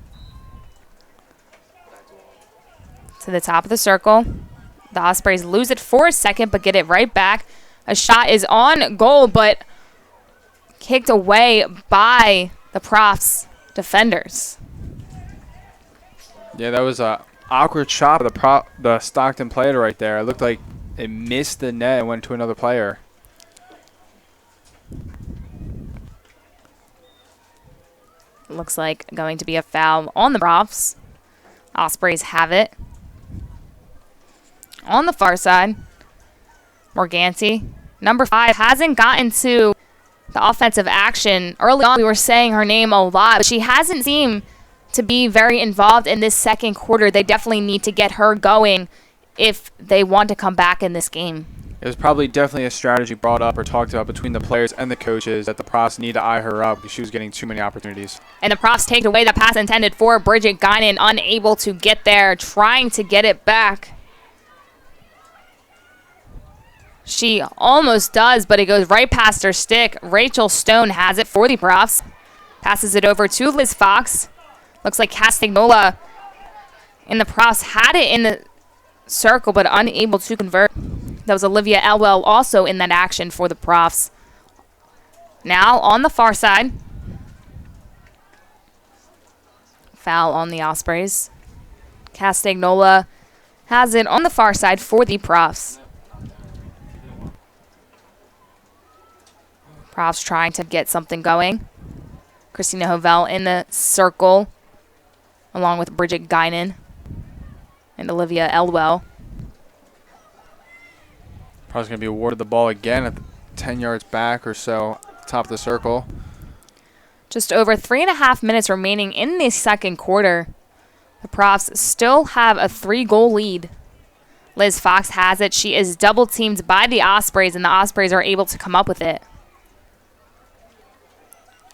Speaker 13: to the top of the circle. The Ospreys lose it for a second, but get it right back. A shot is on goal, but kicked away by the Profs defenders.
Speaker 14: Yeah, that was a awkward shot of the Stockton player right there. It looked like it missed the net and went to another player.
Speaker 13: Looks like going to be a foul on the Profs. Ospreys have it. On the far side, Morganti, number 5, hasn't gotten to the offensive action. Early on, we were saying her name a lot, but she hasn't seemed to be very involved in this second quarter. They definitely need to get her going if they want to come back in this game.
Speaker 14: It was probably definitely a strategy brought up or talked about between the players and the coaches that the Profs need to eye her up because she was getting too many opportunities.
Speaker 13: And the Profs take away the pass intended for Bridget Guinan, unable to get there, trying to get it back. She almost does, but it goes right past her stick. Rachel Stone has it for the Profs. Passes it over to Liz Fox. Looks like Castagnola and the Profs had it in the circle, but unable to convert. That was Olivia Elwell also in that action for the Profs. Now on the far side. Foul on the Ospreys. Castagnola has it on the far side for the Profs. Profs trying to get something going. Christina Hovell in the circle, along with Bridget Guinan and Olivia Elwell.
Speaker 14: Probably going to be awarded the ball again at 10 yards back or so, top of the circle.
Speaker 13: Just over 3.5 minutes remaining in the second quarter. The Profs still have a 3-goal lead. Liz Fox has it. She is double teamed by the Ospreys, and the Ospreys are able to come up with it.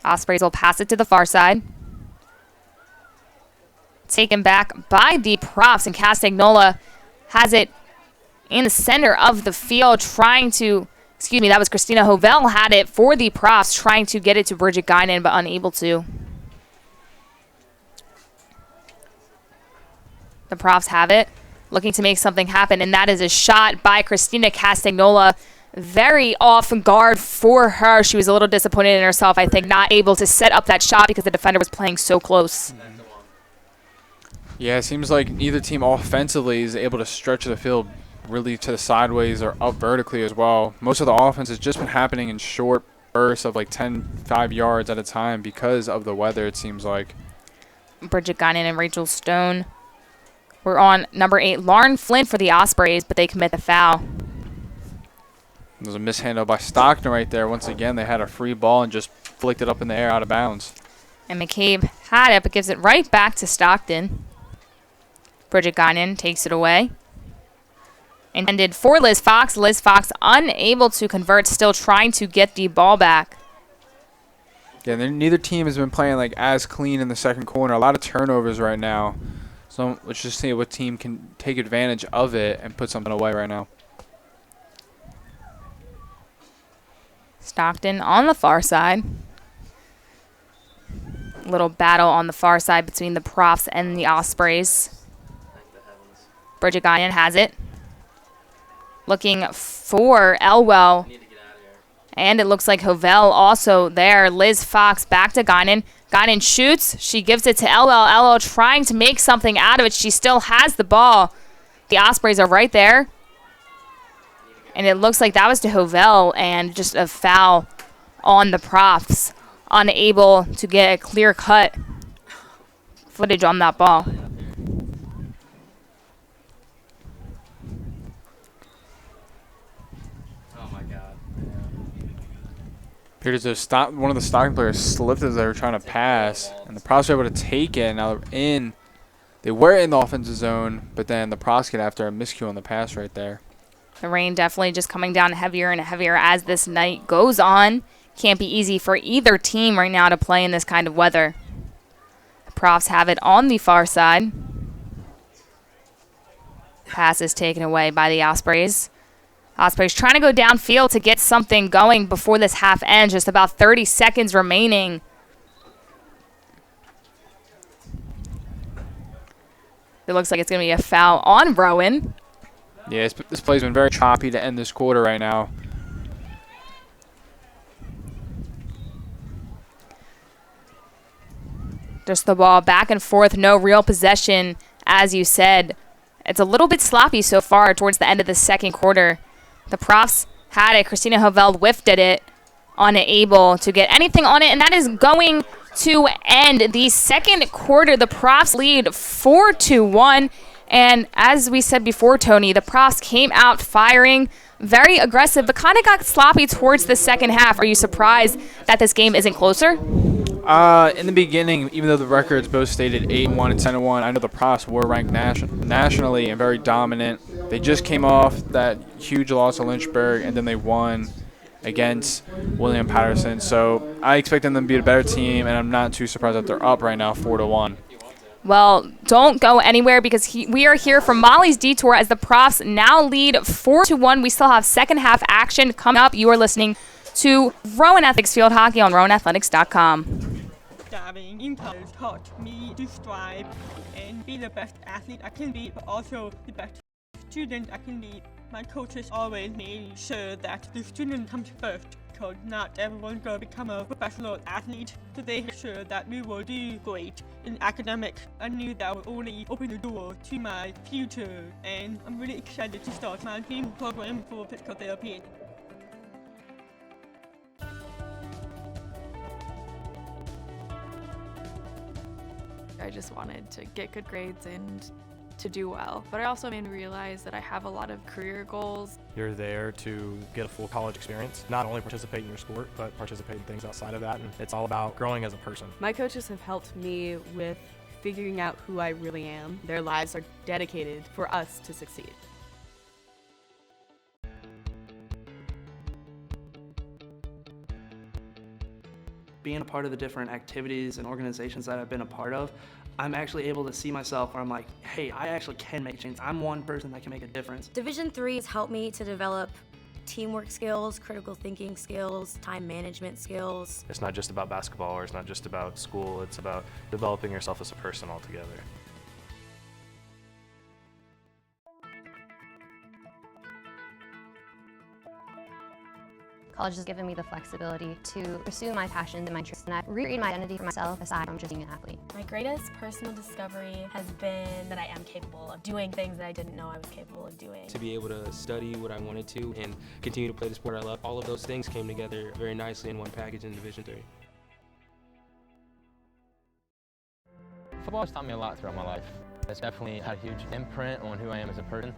Speaker 13: Ospreys will pass it to the far side. Taken back by the Profs, and Castagnola has it in the center of the field, trying to, that was Christina Hovell had it for the Profs, trying to get it to Bridget Guinan, but unable to. The Profs have it, looking to make something happen, and that is a shot by Christina Castagnola. Very off guard for her. She was a little disappointed in herself, I think, not able to set up that shot because the defender was playing so close.
Speaker 14: Yeah, it seems like neither team offensively is able to stretch the field really to the sideways or up vertically as well. Most of the offense has just been happening in short bursts of like 5 yards at a time because of the weather, it seems like.
Speaker 13: Bridget Guinan and Rachel Stone. We're on number 8, Lauren Flint for the Ospreys, but they commit the foul.
Speaker 14: There's a mishandle by Stockton right there. Once again, they had a free ball and just flicked it up in the air out of bounds.
Speaker 13: And McCabe had it, but gives it right back to Stockton. Bridget Guinan takes it away. Intended for Liz Fox. Liz Fox unable to convert, still trying to get the ball back.
Speaker 14: Yeah, neither team has been playing like as clean in the second quarter. A lot of turnovers right now. So let's just see what team can take advantage of it and put something away right now.
Speaker 13: Stockton on the far side. Little battle on the far side between the Profs and the Ospreys. Bridget Guinan has it. Looking for Elwell. And it looks like Hovell also there. Liz Fox back to Guinan. Guinan shoots. She gives it to Elwell. Elwell trying to make something out of it. She still has the ball. The Ospreys are right there. And it looks like that was to Hovell and just a foul on the Profs. Unable to get a clear-cut footage on that ball.
Speaker 15: Oh my God.
Speaker 14: Appears as though one of the Stockton players slipped as they were trying to pass, and the Profs were able to take it. Now they're in. They were in the offensive zone, but then the Profs get after a miscue on the pass right there.
Speaker 13: The rain definitely just coming down heavier and heavier as this night goes on. Can't be easy for either team right now to play in this kind of weather. The Profs have it on the far side. Pass is taken away by the Ospreys. Ospreys trying to go downfield to get something going before this half ends. Just about 30 seconds remaining. It looks like it's going to be a foul on Rowan.
Speaker 14: Yeah, this play's been very choppy to end this quarter right now.
Speaker 13: Just the ball back and forth, no real possession, as you said. It's a little bit sloppy so far towards the end of the second quarter. The Profs had it. Christina Hovell whiffed at it, unable to get anything on it, and that is going to end the second quarter. The Profs lead 4-1. And as we said before, Tony, the Profs came out firing, very aggressive, but kind of got sloppy towards the second half. Are you surprised that this game isn't closer?
Speaker 14: In the beginning, even though the records both stated 8-1 and 10-1, I know the Profs were ranked nationally and very dominant. They just came off that huge loss to Lynchburg, and then they won against William Patterson. So I expect them to be a better team, and I'm not too surprised that they're up right now 4-1.
Speaker 13: Well, don't go anywhere because we are here for Molly's Detour as the Profs now lead 4-1. We still have second half action coming up. You are listening to Rowan Athletics Field Hockey on RowanAthletics.com.
Speaker 19: Diving in college taught me to strive and be the best athlete I can be, but also the best student I can be. My coaches always made sure that the student comes first, because not everyone's going to become a professional athlete. So they made sure that we will do great in academics. I knew that would only open the door to my future, and I'm really excited to start my dream program for physical therapy.
Speaker 7: I just wanted to get good grades and to do well, but I also made me realize that I have a lot of career goals.
Speaker 20: You're there to get a full college experience, not only participate in your sport, but participate in things outside of that, and it's all about growing as a person.
Speaker 21: My coaches have helped me with figuring out who I really am. Their lives are dedicated for us to succeed.
Speaker 22: Being a part of the different activities and organizations that I've been a part of, I'm actually able to see myself where I'm like, hey, I actually can make change. I'm one person that can make a difference.
Speaker 23: Division III has helped me to develop teamwork skills, critical thinking skills, time management skills.
Speaker 20: It's not just about basketball, or it's not just about school, it's about developing yourself as a person altogether.
Speaker 6: College has given me the flexibility to pursue my passions and my interests, and I've regained my identity for myself aside from just being an athlete.
Speaker 8: My greatest personal discovery has been that I am capable of doing things that I didn't know I was capable of doing.
Speaker 9: To be able to study what I wanted to and continue to play the sport I love, all of those things came together very nicely in one package in Division III.
Speaker 10: Football has taught me a lot throughout my life. It's definitely had a huge imprint on who I am as a person.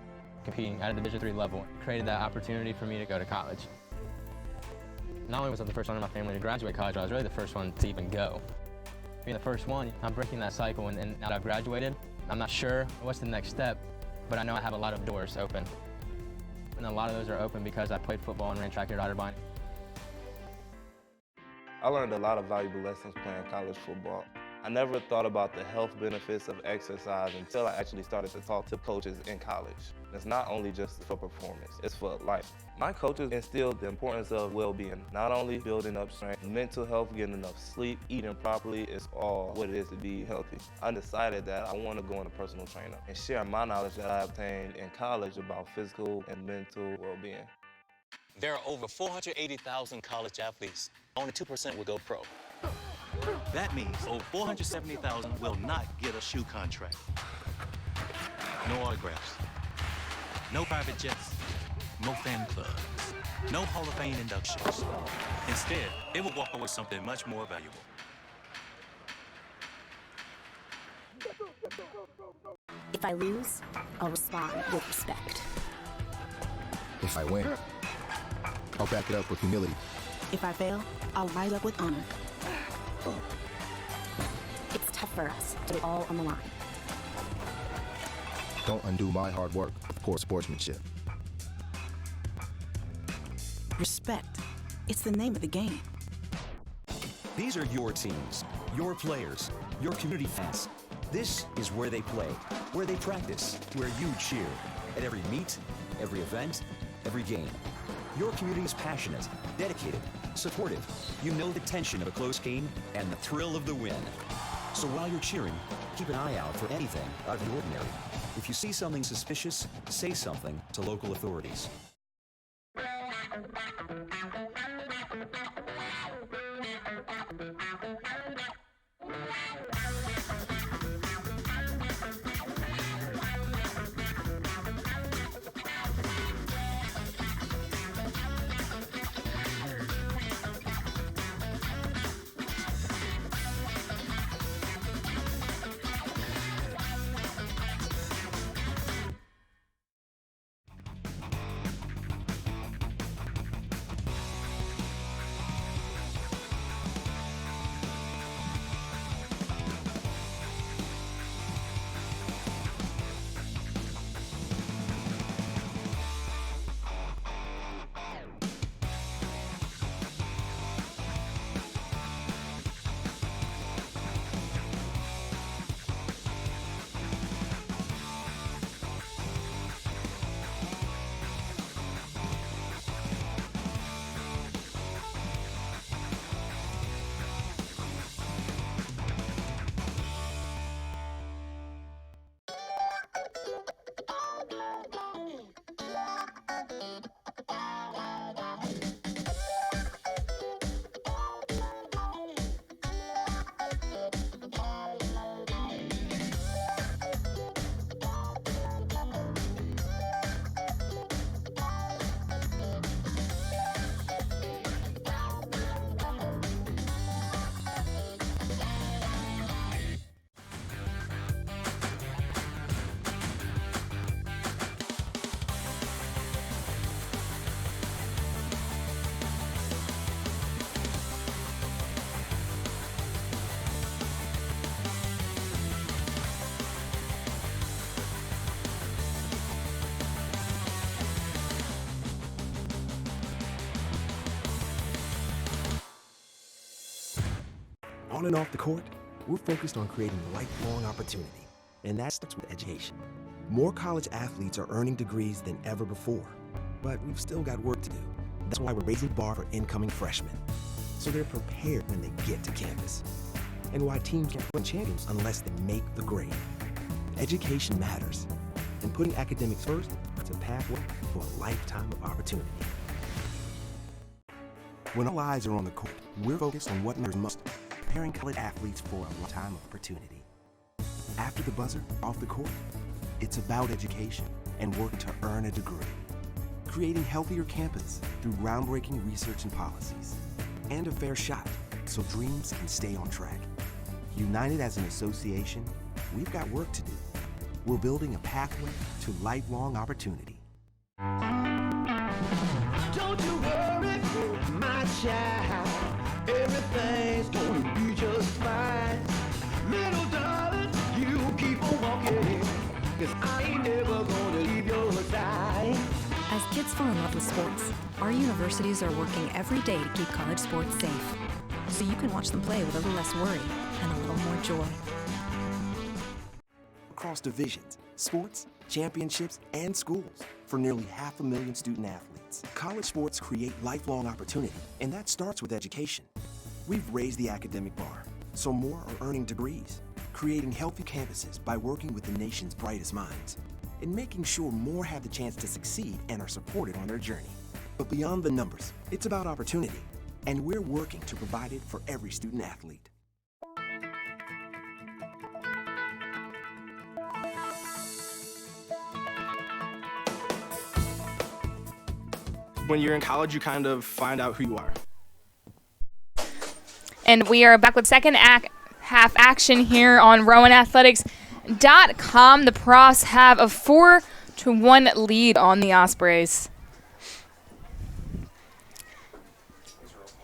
Speaker 10: Competing at a Division III level created that opportunity for me to go to college. Not only was I the first one in my family to graduate college, but I was really the first one to even go. Being the first one, I'm breaking that cycle, and now that I've graduated, I'm not sure what's the next step, but I know I have a lot of doors open. And a lot of those are open because I played football and ran track at Otterbein.
Speaker 24: I learned a lot of valuable lessons playing college football. I never thought about the health benefits of exercise until I actually started to talk to coaches in college. It's not only just for performance, it's for life. My coaches instilled the importance of well-being, not only building up strength, mental health, getting enough sleep, eating properly is all what it is to be healthy. I decided that I want to go into personal trainer and share my knowledge that I obtained in college about physical and mental well-being.
Speaker 25: There are over 480,000 college athletes. Only 2% will go pro. That means over 470,000 will not get a shoe contract. No autographs, no private jets, no fan clubs, no Hall of Fame inductions. Instead, they will walk away with something much more valuable.
Speaker 26: If I lose, I'll respond with respect.
Speaker 27: If I win, I'll back it up with humility.
Speaker 26: If I fail, I'll rise up with honor. It's tough for us to put it all on the line.
Speaker 27: Don't undo my hard work with poor sportsmanship.
Speaker 26: Respect. It's the name of the game.
Speaker 18: These are your teams, your players, your community fans. This is where they play, where they practice, where you cheer. At every meet, every event, every game. Your community is passionate, dedicated, supportive. You know the tension of a close game and the thrill of the win. So while you're cheering, keep an eye out for anything out of the ordinary. If you see something suspicious, say something to local authorities.
Speaker 28: On and off the court, we're focused on creating lifelong opportunity, and that starts with education. More college athletes are earning degrees than ever before, but we've still got work to do. That's why we're raising the bar for incoming freshmen, so they're prepared when they get to campus, and why teams can't win champions unless they make the grade. Education matters, and putting academics first is a pathway for a lifetime of opportunity. When all eyes are on the court, we're focused on what matters most, preparing college athletes for a lifetime of opportunity. After the buzzer, off the court, it's about education and working to earn a degree. Creating healthier campus through groundbreaking research and policies. And a fair shot so dreams can stay on track. United as an association, we've got work to do. We're building a pathway to lifelong opportunity.
Speaker 1: Don't you worry, my child. Everything's gonna be just fine. Little darling, you keep on walking, 'cause I ain't never gonna leave your side.
Speaker 2: As kids fall in love with sports, our universities are working every day to keep college sports safe, so you can watch them play with a little less worry and a little more joy.
Speaker 28: Across divisions, sports, championships, and schools for nearly 500,000 student athletes. College sports create lifelong opportunity, and that starts with education. We've raised the academic bar, so more are earning degrees, creating healthy campuses by working with the nation's brightest minds, and making sure more have the chance to succeed and are supported on their journey. But beyond the numbers, it's about opportunity, and we're working to provide it for every student athlete.
Speaker 22: When you're in college, you kind of find out who you are.
Speaker 13: And we are back with second half action here on RowanAthletics.com. The Profs have a 4-1 lead on the Ospreys.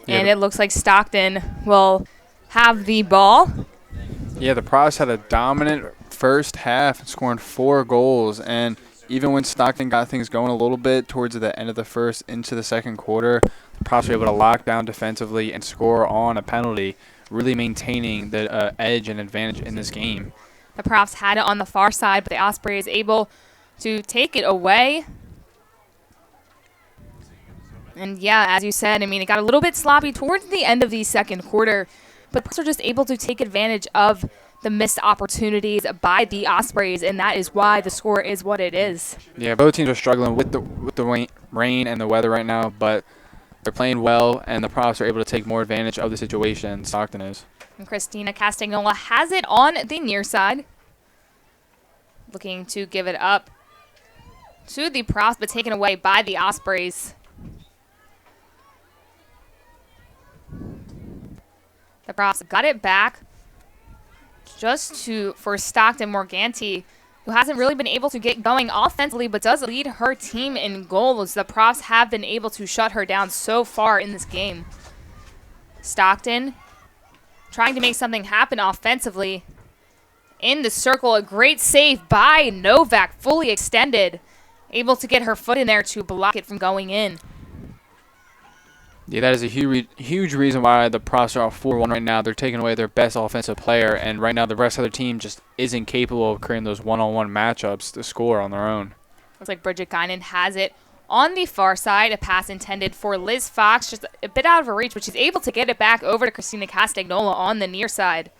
Speaker 13: And it looks like Stockton will have the ball.
Speaker 14: Yeah, the Profs had a dominant first half, scoring 4 goals. And even when Stockton got things going a little bit towards the end of the first into the second quarter, the Profs were able to lock down defensively and score on a penalty, really maintaining the edge and advantage in this game.
Speaker 13: The Profs had it on the far side, but the Ospreys able to take it away. And yeah, as you said, I mean, it got a little bit sloppy towards the end of the second quarter, but the Profs are just able to take advantage of the missed opportunities by the Ospreys, and that is why the score is what it is.
Speaker 14: Yeah, both teams are struggling with the rain and the weather right now, but they're playing well, and the Profs are able to take more advantage of the situation. Stockton is.
Speaker 13: And Christina Castagnola has it on the near side, looking to give it up to the Profs, but taken away by the Ospreys. The Profs got it back just for Stockton Morganti, who hasn't really been able to get going offensively, but does lead her team in goals. The Profs have been able to shut her down so far in this game. Stockton trying to make something happen offensively. In the circle, a great save by Novak, fully extended. Able to get her foot in there to block it from going in.
Speaker 14: Yeah, that is a huge reason why the Profs are off 4-1 right now. They're taking away their best offensive player, and right now the rest of their team just isn't capable of creating those one-on-one matchups to score on their own.
Speaker 13: Looks like Bridget Guinan has it on the far side. A pass intended for Liz Fox, just a bit out of her reach, but she's able to get it back over to Christina Castagnola on the near side.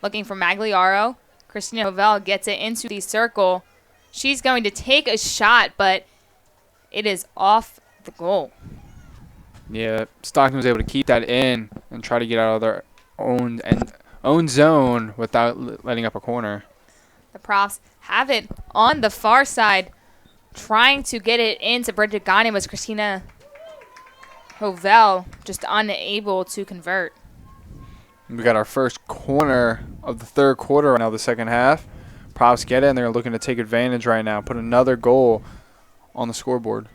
Speaker 13: Looking for Magliaro. Christina Hovell gets it into the circle. She's going to take a shot, but it is off the goal.
Speaker 14: Yeah, Stockton was able to keep that in and try to get out of their own zone without letting up a corner.
Speaker 13: The Profs have it on the far side, trying to get it into Bridget Guinan, was Christina Hovell just unable to convert.
Speaker 14: We got our first corner of the third quarter right now, the second half. Profs get it, and they're looking to take advantage right now, put another goal on the scoreboard.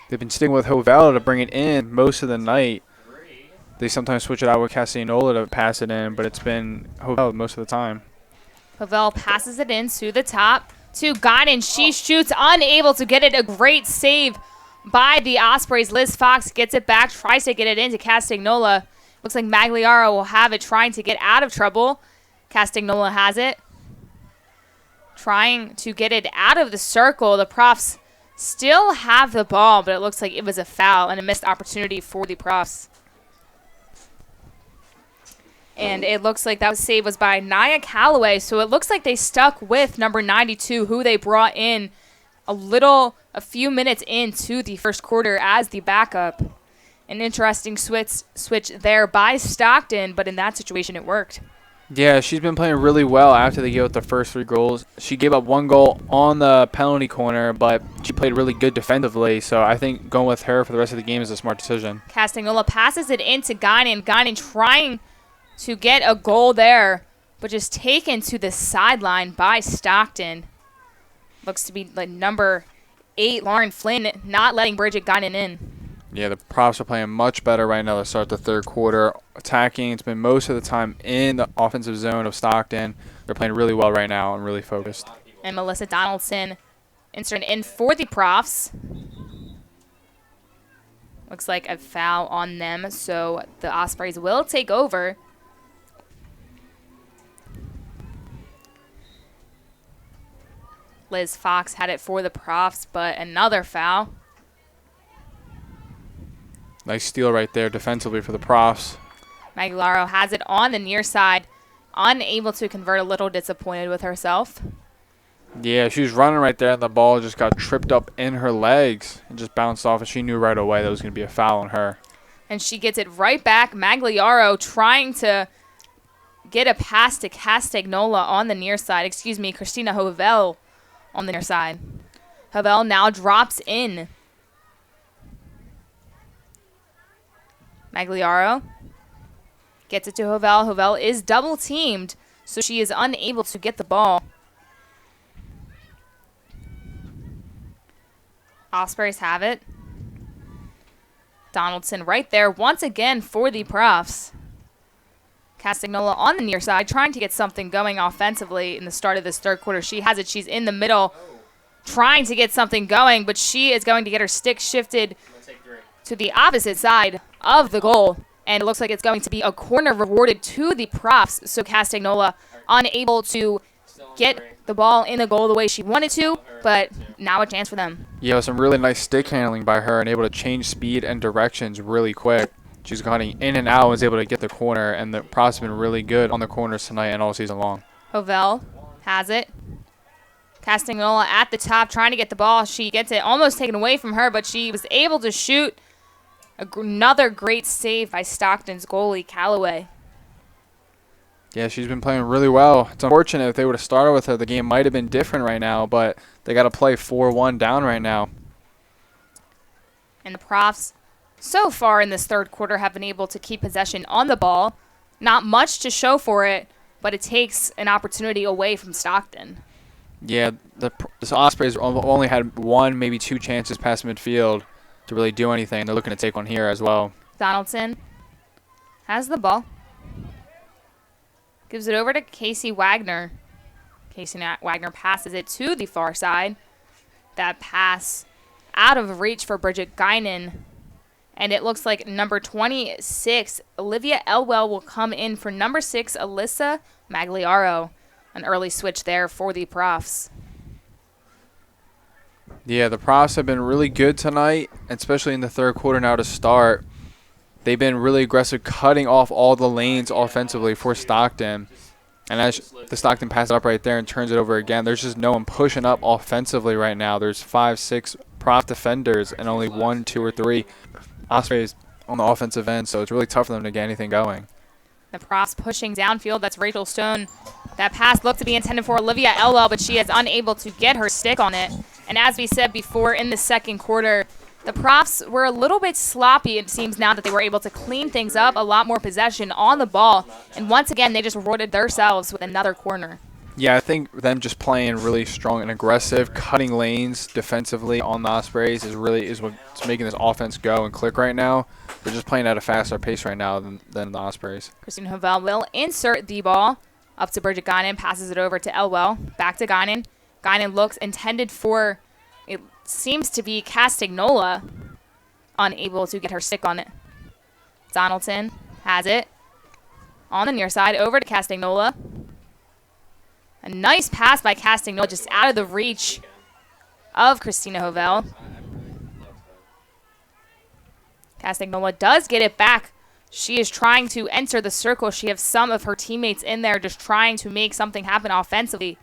Speaker 14: They've been sticking with Hovell to bring it in most of the night. They sometimes switch it out with Castagnola to pass it in, but it's been Hovell most of the time.
Speaker 13: Hovell passes it in to the top to Guinan. She shoots, unable to get it. A great save by the Ospreys. Liz Fox gets it back, tries to get it into Castagnola. Looks like Magliaro will have it, trying to get out of trouble. Castagnola has it, trying to get it out of the circle. The Profs still have the ball, but it looks like it was a foul and a missed opportunity for the Profs. And it looks like that save was by Nia Calloway. So it looks like they stuck with number 92, who they brought in a few minutes into the first quarter as the backup. An interesting switch there by Stockton, but in that situation it worked.
Speaker 14: Yeah, she's been playing really well after they gave up the first 3 goals. She gave up 1 goal on the penalty corner, but she played really good defensively. So I think going with her for the rest of the game is a smart decision.
Speaker 13: Castagnola passes it into Guinan. Guinan trying to get a goal there, but just taken to the sideline by Stockton. Looks to be like number 8, Lauren Flynn, not letting Bridget Guinan in.
Speaker 14: Yeah, the Profs are playing much better right now to start the third quarter. Attacking, it's been most of the time in the offensive zone of Stockton. They're playing really well right now and really focused.
Speaker 13: And Melissa Donaldson inserted in for the Profs. Looks like a foul on them, so the Ospreys will take over. Liz Fox had it for the Profs, but another foul.
Speaker 14: Nice steal right there defensively for the Profs.
Speaker 13: Maglaro has it on the near side, unable to convert, a little disappointed with herself.
Speaker 14: Yeah, she was running right there, and the ball just got tripped up in her legs and just bounced off, and she knew right away that was going to be a foul on her.
Speaker 13: And she gets it right back. Magliaro trying to get a pass to Castagnola on the near side. Christina Hovel on the near side. Hovel now drops in. Magliaro gets it to Hovel. Hovel is double teamed, so she is unable to get the ball. Ospreys have it. Donaldson right there once again for the Profs. Castagnola on the near side, trying to get something going offensively in the start of this third quarter. She has it. She's in the middle, trying to get something going, but she is going to get her stick shifted to the opposite side of the goal. And it looks like it's going to be a corner rewarded to the Profs. So Castagnola unable to get the ball in the goal the way she wanted to, but now a chance for them.
Speaker 14: Yeah, some really nice stick handling by her and able to change speed and directions really quick. She's cutting in and out and was able to get the corner, and the Profs have been really good on the corners tonight and all season long.
Speaker 13: Hovel has it. Castagnola at the top trying to get the ball. She gets it almost taken away from her, but she was able to shoot. Another great save by Stockton's goalie, Calloway.
Speaker 14: Yeah, she's been playing really well. It's unfortunate if they would have started with her, the game might have been different right now, but they got to play 4-1 down right now.
Speaker 13: And the Profs, so far in this third quarter, have been able to keep possession on the ball. Not much to show for it, but it takes an opportunity away from Stockton.
Speaker 14: Yeah, the Ospreys only had 1, maybe 2 chances past midfield to really do anything. They're looking to take one here as well.
Speaker 13: Donaldson has the ball. Gives it over to Casey Wagner. Casey Wagner passes it to the far side. That pass out of reach for Bridget Guinan. And it looks like number 26, Olivia Elwell, will come in for number 6, Alyssa Magliaro. An early switch there for the Profs.
Speaker 14: Yeah, the Profs have been really good tonight, especially in the third quarter now to start. They've been really aggressive, cutting off all the lanes offensively for Stockton. And as the Stockton passes it up right there and turns it over again, there's just no one pushing up offensively right now. There's 5, 6 Prof defenders and only 1, 2, or 3 Ospreys on the offensive end, so it's really tough for them to get anything going.
Speaker 13: The Profs pushing downfield. That's Rachel Stone. That pass looked to be intended for Olivia Elwell, but she is unable to get her stick on it. And as we said before, in the second quarter, the Profs were a little bit sloppy, it seems now, that they were able to clean things up, a lot more possession on the ball. And once again, they just rewarded themselves with another corner.
Speaker 14: Yeah, I think them just playing really strong and aggressive, cutting lanes defensively on the Ospreys is what's making this offense go and click right now. They're just playing at a faster pace right now than the Ospreys.
Speaker 13: Christine Hovel will insert the ball up to Bridget Guinan, passes it over to Elwell, back to Guinan. Guinan looks intended for, it seems to be Castagnola, unable to get her stick on it. Donaldson has it on the near side, over to Castagnola. A nice pass by Castagnola, just out of the reach of Christina Hovel. Castagnola does get it back. She is trying to enter the circle. She has some of her teammates in there just trying to make something happen offensively.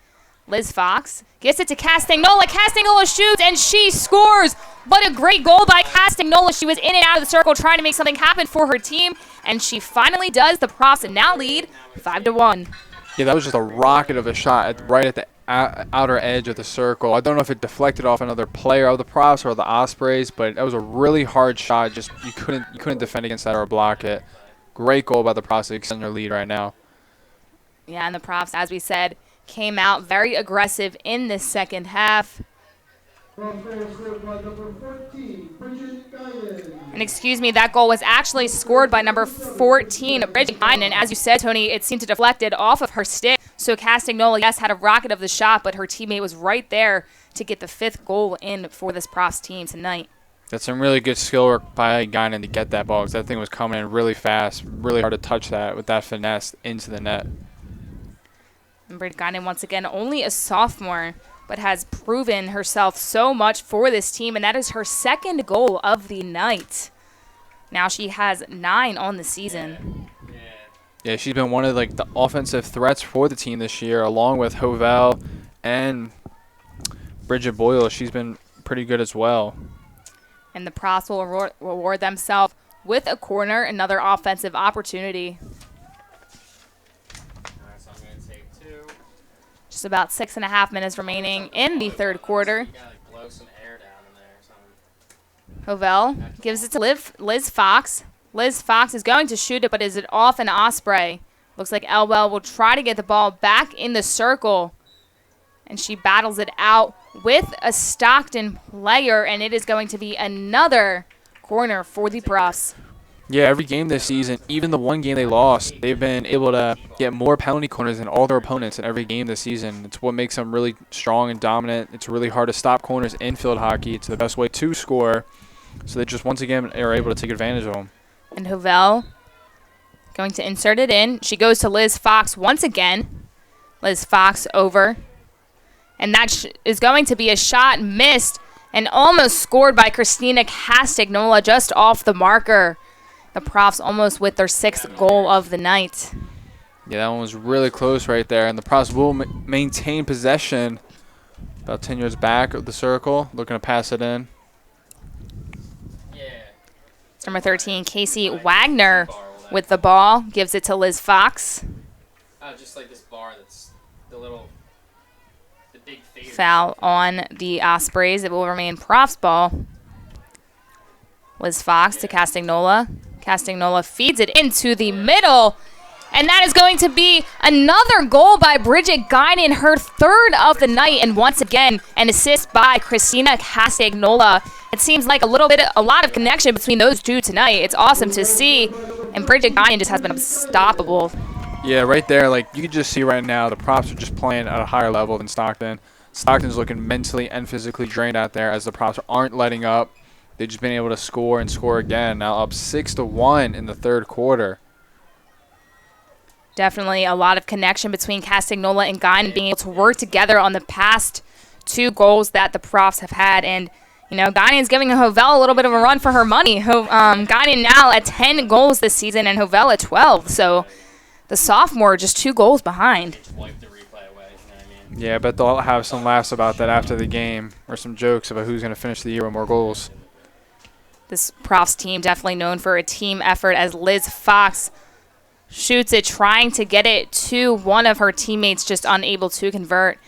Speaker 13: Liz Fox gets it to Castagnola. Castagnola shoots, and she scores. What a great goal by Castagnola. She was in and out of the circle trying to make something happen for her team, and she finally does. The Profs now lead 5-1.
Speaker 14: Yeah, that was just a rocket of a shot right at the outer edge of the circle. I don't know if it deflected off another player of the Profs or the Ospreys, but that was a really hard shot. Just you couldn't defend against that or block it. Great goal by the Profs to extend their lead right now.
Speaker 13: Yeah, and the Profs, as we said, came out very aggressive in this second half. And excuse me, that goal was actually scored by number 14, Bridget Guinan. And as you said, Tony, it seemed to deflected off of her stick. So Castagnola, yes, had a rocket of the shot, but her teammate was right there to get the 5th goal in for this Profs team tonight.
Speaker 14: That's some really good skill work by Guinan to get that ball, because that thing was coming in really fast. Really hard to touch that with that finesse into the net.
Speaker 13: And Bridget Guinan, once again, only a sophomore, but has proven herself so much for this team, and that is her 2nd goal of the night. Now she has 9 on the season.
Speaker 14: Yeah, she's been one of the offensive threats for the team this year, along with Hovell and Bridget Boyle. She's been pretty good as well.
Speaker 13: And the Profs will reward themselves with a corner, another offensive opportunity. Just about 6.5 minutes remaining in the 3rd quarter. Hovell gives it to Liz Fox. Liz Fox is going to shoot it, but is it off an Osprey? Looks like Elwell will try to get the ball back in the circle. And she battles it out with a Stockton player, and it is going to be another corner for the Profs.
Speaker 14: Yeah, every game this season, even the one game they lost, they've been able to get more penalty corners than all their opponents in every game this season. It's what makes them really strong and dominant. It's really hard to stop corners in field hockey. It's the best way to score. So they just once again are able to take advantage of them.
Speaker 13: And Hovell going to insert it in. She goes to Liz Fox once again. Liz Fox over. And that is going to be a shot missed and almost scored by Christina Castagnola just off the marker. The Profs almost with their 6th goal of the night.
Speaker 14: Yeah, that one was really close right there. And the Profs will maintain possession about 10 yards back of the circle, looking to pass it in.
Speaker 13: It's number 13, Casey Wagner with the ball. Gives it to Liz Fox.
Speaker 9: Just like this bar that's the big fader.
Speaker 13: Foul on the Ospreys. It will remain Profs ball. Liz Fox to Castagnola. Castagnola feeds it into the middle. And that is going to be another goal by Bridget Guinan, her 3rd of the night. And once again, an assist by Christina Castagnola. It seems like a lot of connection between those two tonight. It's awesome to see. And Bridget Guinan just has been unstoppable.
Speaker 14: Yeah, right there, you can just see right now the Profs are just playing at a higher level than Stockton. Stockton's looking mentally and physically drained out there as the Profs aren't letting up. They've just been able to score and score again. Now up 6-1 in the 3rd quarter.
Speaker 13: Definitely a lot of connection between Castagnola and Guinan being able to work together on the past 2 goals that the Profs have had. And, Guinan's giving Hovell a little bit of a run for her money. Guinan now at 10 goals this season and Hovell at 12. So the sophomore just 2 goals behind.
Speaker 14: Yeah, I bet they'll have some laughs about that after the game, or some jokes about who's going to finish the year with more goals.
Speaker 13: This Profs team definitely known for a team effort as Liz Fox shoots it, trying to get it to one of her teammates, just unable to convert.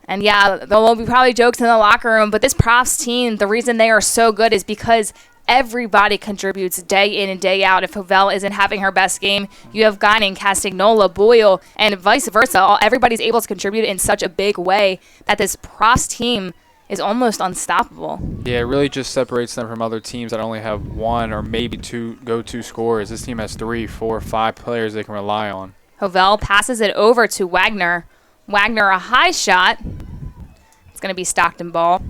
Speaker 13: And yeah, there will be probably jokes in the locker room, but this Profs team, the reason they are so good is because everybody contributes day in and day out. If Hovell isn't having her best game, you have Guinan, Castagnola, Boyle, and vice versa. Everybody's able to contribute in such a big way that this Profs team is almost unstoppable.
Speaker 14: Yeah, it really just separates them from other teams that only have 1 or maybe 2 go-to scorers. This team has 3, 4, 5 players they can rely on.
Speaker 13: Hovell passes it over to Wagner. Wagner, a high shot. It's going to be Stockton ball.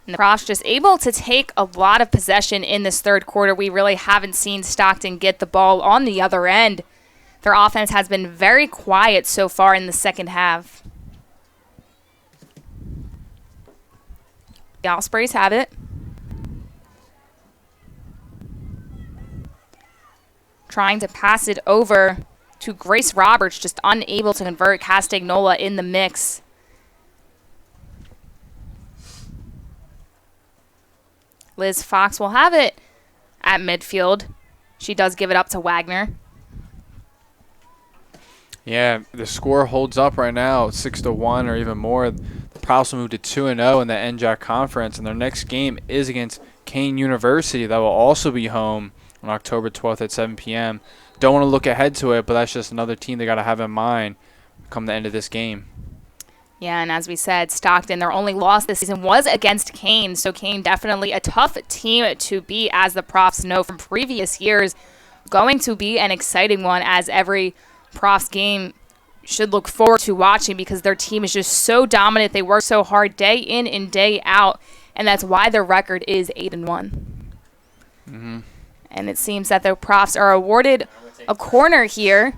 Speaker 13: And the Profs just able to take a lot of possession in this 3rd quarter. We really haven't seen Stockton get the ball on the other end. Their offense has been very quiet so far in the 2nd half. The Ospreys have it. Trying to pass it over to Grace Roberts, just unable to convert. Castagnola in the mix. Liz Fox will have it at midfield. She does give it up to Wagner.
Speaker 14: Yeah, the score holds up right now, 6-1 or even more. The Props will move to 2-0 in the NJAC Conference, and their next game is against Kane University. That will also be home on October 12th at 7 p.m. Don't want to look ahead to it, but that's just another team they got to have in mind come the end of this game.
Speaker 13: Yeah, and as we said, Stockton, their only loss this season was against Kane, so Kane definitely a tough team to beat, as the Profs know from previous years. Going to be an exciting one, as every Profs game should look forward to watching, because their team is just so dominant. They work so hard day in and day out, and that's why their record is 8-1.
Speaker 14: Mm-hmm.
Speaker 13: And it seems that the Profs are awarded a corner here.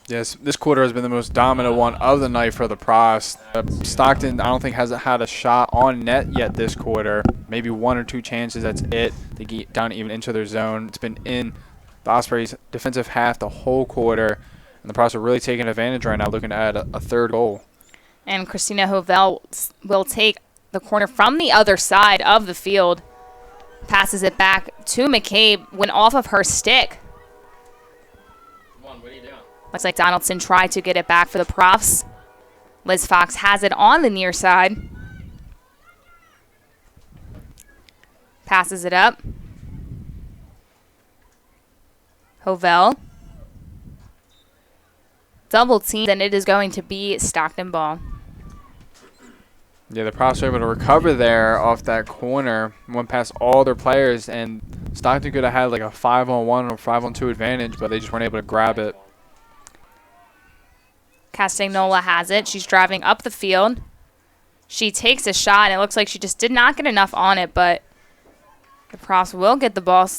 Speaker 14: Yes, this quarter has been the most dominant one of the night for the Profs. Stockton, I don't think, hasn't had a shot on net yet this quarter. Maybe one or two chances, that's it. They get down even into their zone. It's been in the Ospreys' defensive half the whole quarter, and the Profs are really taking advantage right now, looking to add a third goal.
Speaker 13: And Christina Hovell will take the corner from the other side of the field. Passes it back to McCabe, went off of her stick. Looks like Donaldson tried to get it back for the Profs. Liz Fox has it on the near side. Passes it up. Hovell. Double team, and it is going to be Stockton ball.
Speaker 14: Yeah, the Profs were able to recover there off that corner, went past all their players, and Stockton could have had like a 5-on-1 or 5-on-2 advantage, but they just weren't able to grab it.
Speaker 13: Castagnola has it. She's driving up the field. She takes a shot, and it looks like she just did not get enough on it, but the Profs will get the ball.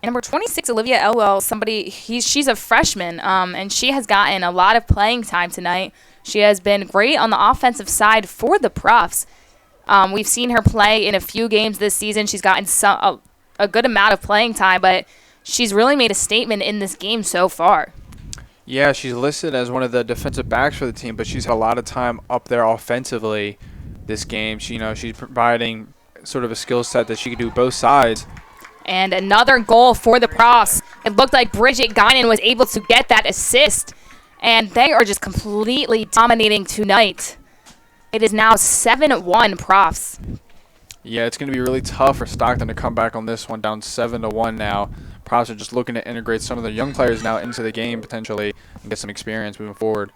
Speaker 13: And number 26, Olivia Elwell, she's a freshman, and she has gotten a lot of playing time tonight. She has been great on the offensive side for the Profs. We've seen her play in a few games this season. She's gotten a good amount of playing time, but she's really made a statement in this game so far.
Speaker 14: Yeah, she's listed as one of the defensive backs for the team, but she's had a lot of time up there offensively this game. She's providing sort of a skill set that she can do both sides.
Speaker 13: And another goal for the Profs. It looked like Bridget Guinan was able to get that assist, and they are just completely dominating tonight. It is now 7-1 Profs.
Speaker 14: Yeah, it's going to be really tough for Stockton to come back on this one, down 7-1 now. Profs are just looking to integrate some of the young players now into the game potentially and get some experience moving forward.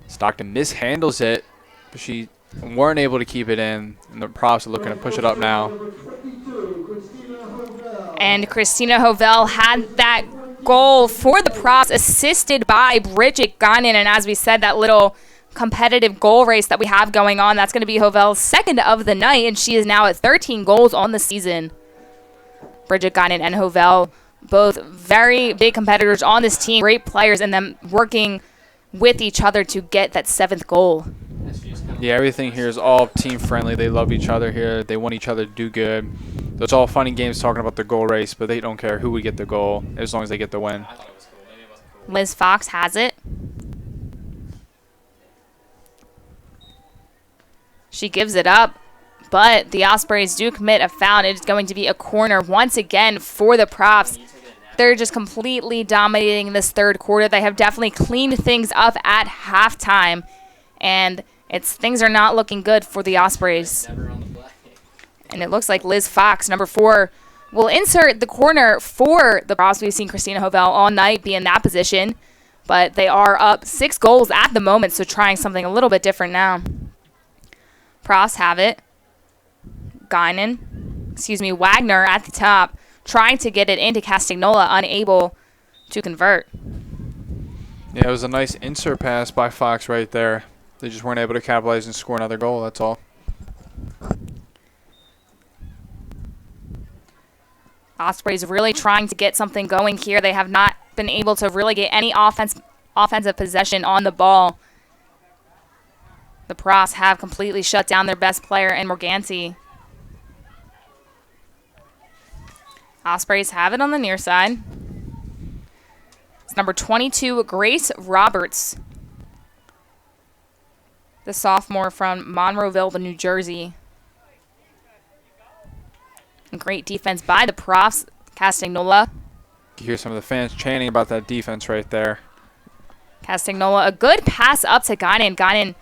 Speaker 14: Stockton mishandles it, but she weren't able to keep it in, and the Profs are looking to push it up now.
Speaker 13: And Christina Hovell had that goal for the Profs, assisted by Bridget Guinan, and as we said, that little competitive goal race that we have going on, that's going to be Hovell's second of the night, and she is now at 13 goals on the season. Bridget Guinan and Hovell, both very big competitors on this team, great players, and them working with each other to get that 7th goal.
Speaker 14: Yeah, everything here is all team friendly. They love each other here. They want each other to do good. So it's all fun and games talking about the goal race, but they don't care who would get the goal as long as they get the win.
Speaker 13: Liz Fox has it. She gives it up, but the Ospreys do commit a foul. It is going to be a corner once again for the Profs. They're just completely dominating this third quarter. They have definitely cleaned things up at halftime, and things are not looking good for the Ospreys. And it looks like Liz Fox, number 4, will insert the corner for the Profs. We've seen Christina Hovell all night be in that position, but they are up 6 goals at the moment, so trying something a little bit different now. Profs have it. Wagner at the top, trying to get it into Castagnola, unable to convert.
Speaker 14: Yeah, it was a nice insert pass by Fox right there. They just weren't able to capitalize and score another goal, that's all.
Speaker 13: Ospreys really trying to get something going here. They have not been able to really get any offensive possession on the ball. The Profs have completely shut down their best player in Morganti. Ospreys have it on the near side. It's number 22, Grace Roberts, the sophomore from Monroeville, New Jersey. And great defense by the Profs. Castagnola.
Speaker 14: You hear some of the fans chanting about that defense right there.
Speaker 13: Castagnola, a good pass up to Guinan. Guinan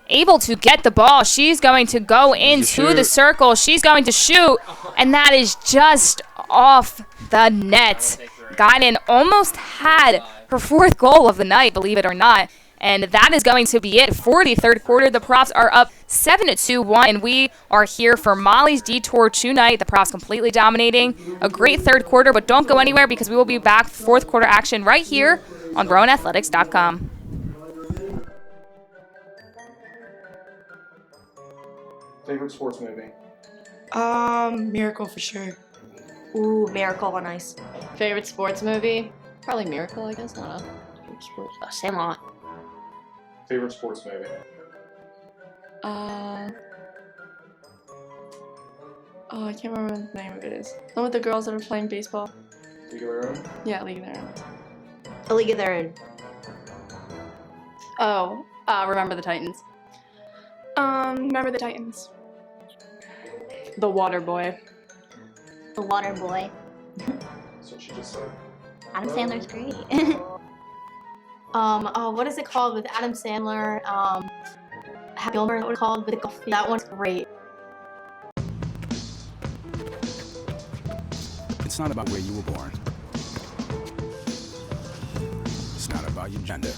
Speaker 13: able to get the ball. She's going to go into the circle. She's going to shoot, and that is just off the net. Guinan almost had her 4th goal of the night, believe it or not. And that is going to be it for the third quarter. The Profs are up 7-2-1, and we are here for Molly's Detour tonight. The Profs completely dominating. A great third quarter, but don't go anywhere because we will be back for fourth quarter action right here on RowanAthletics.com.
Speaker 14: Favorite sports movie?
Speaker 3: Miracle for sure. Ooh, Miracle on Ice.
Speaker 4: Favorite sports movie? Probably Miracle, I guess. Not a favorite sport. Sandlot.
Speaker 14: Favorite sports movie?
Speaker 4: Oh, I can't remember what the name of it is. The one with the girls that are playing baseball.
Speaker 14: League of Their Own?
Speaker 4: Yeah, League of Their Own.
Speaker 3: A League of Their Own.
Speaker 4: Oh, Remember the Titans. Remember the Titans. The Water Boy.
Speaker 5: The Water Boy.
Speaker 14: So she just said.
Speaker 5: Adam Sandler's great.
Speaker 3: What is it called with Adam Sandler? Happy Gilmore, what it's called with golf. That one's great.
Speaker 11: It's not about where you were born. It's not about your gender.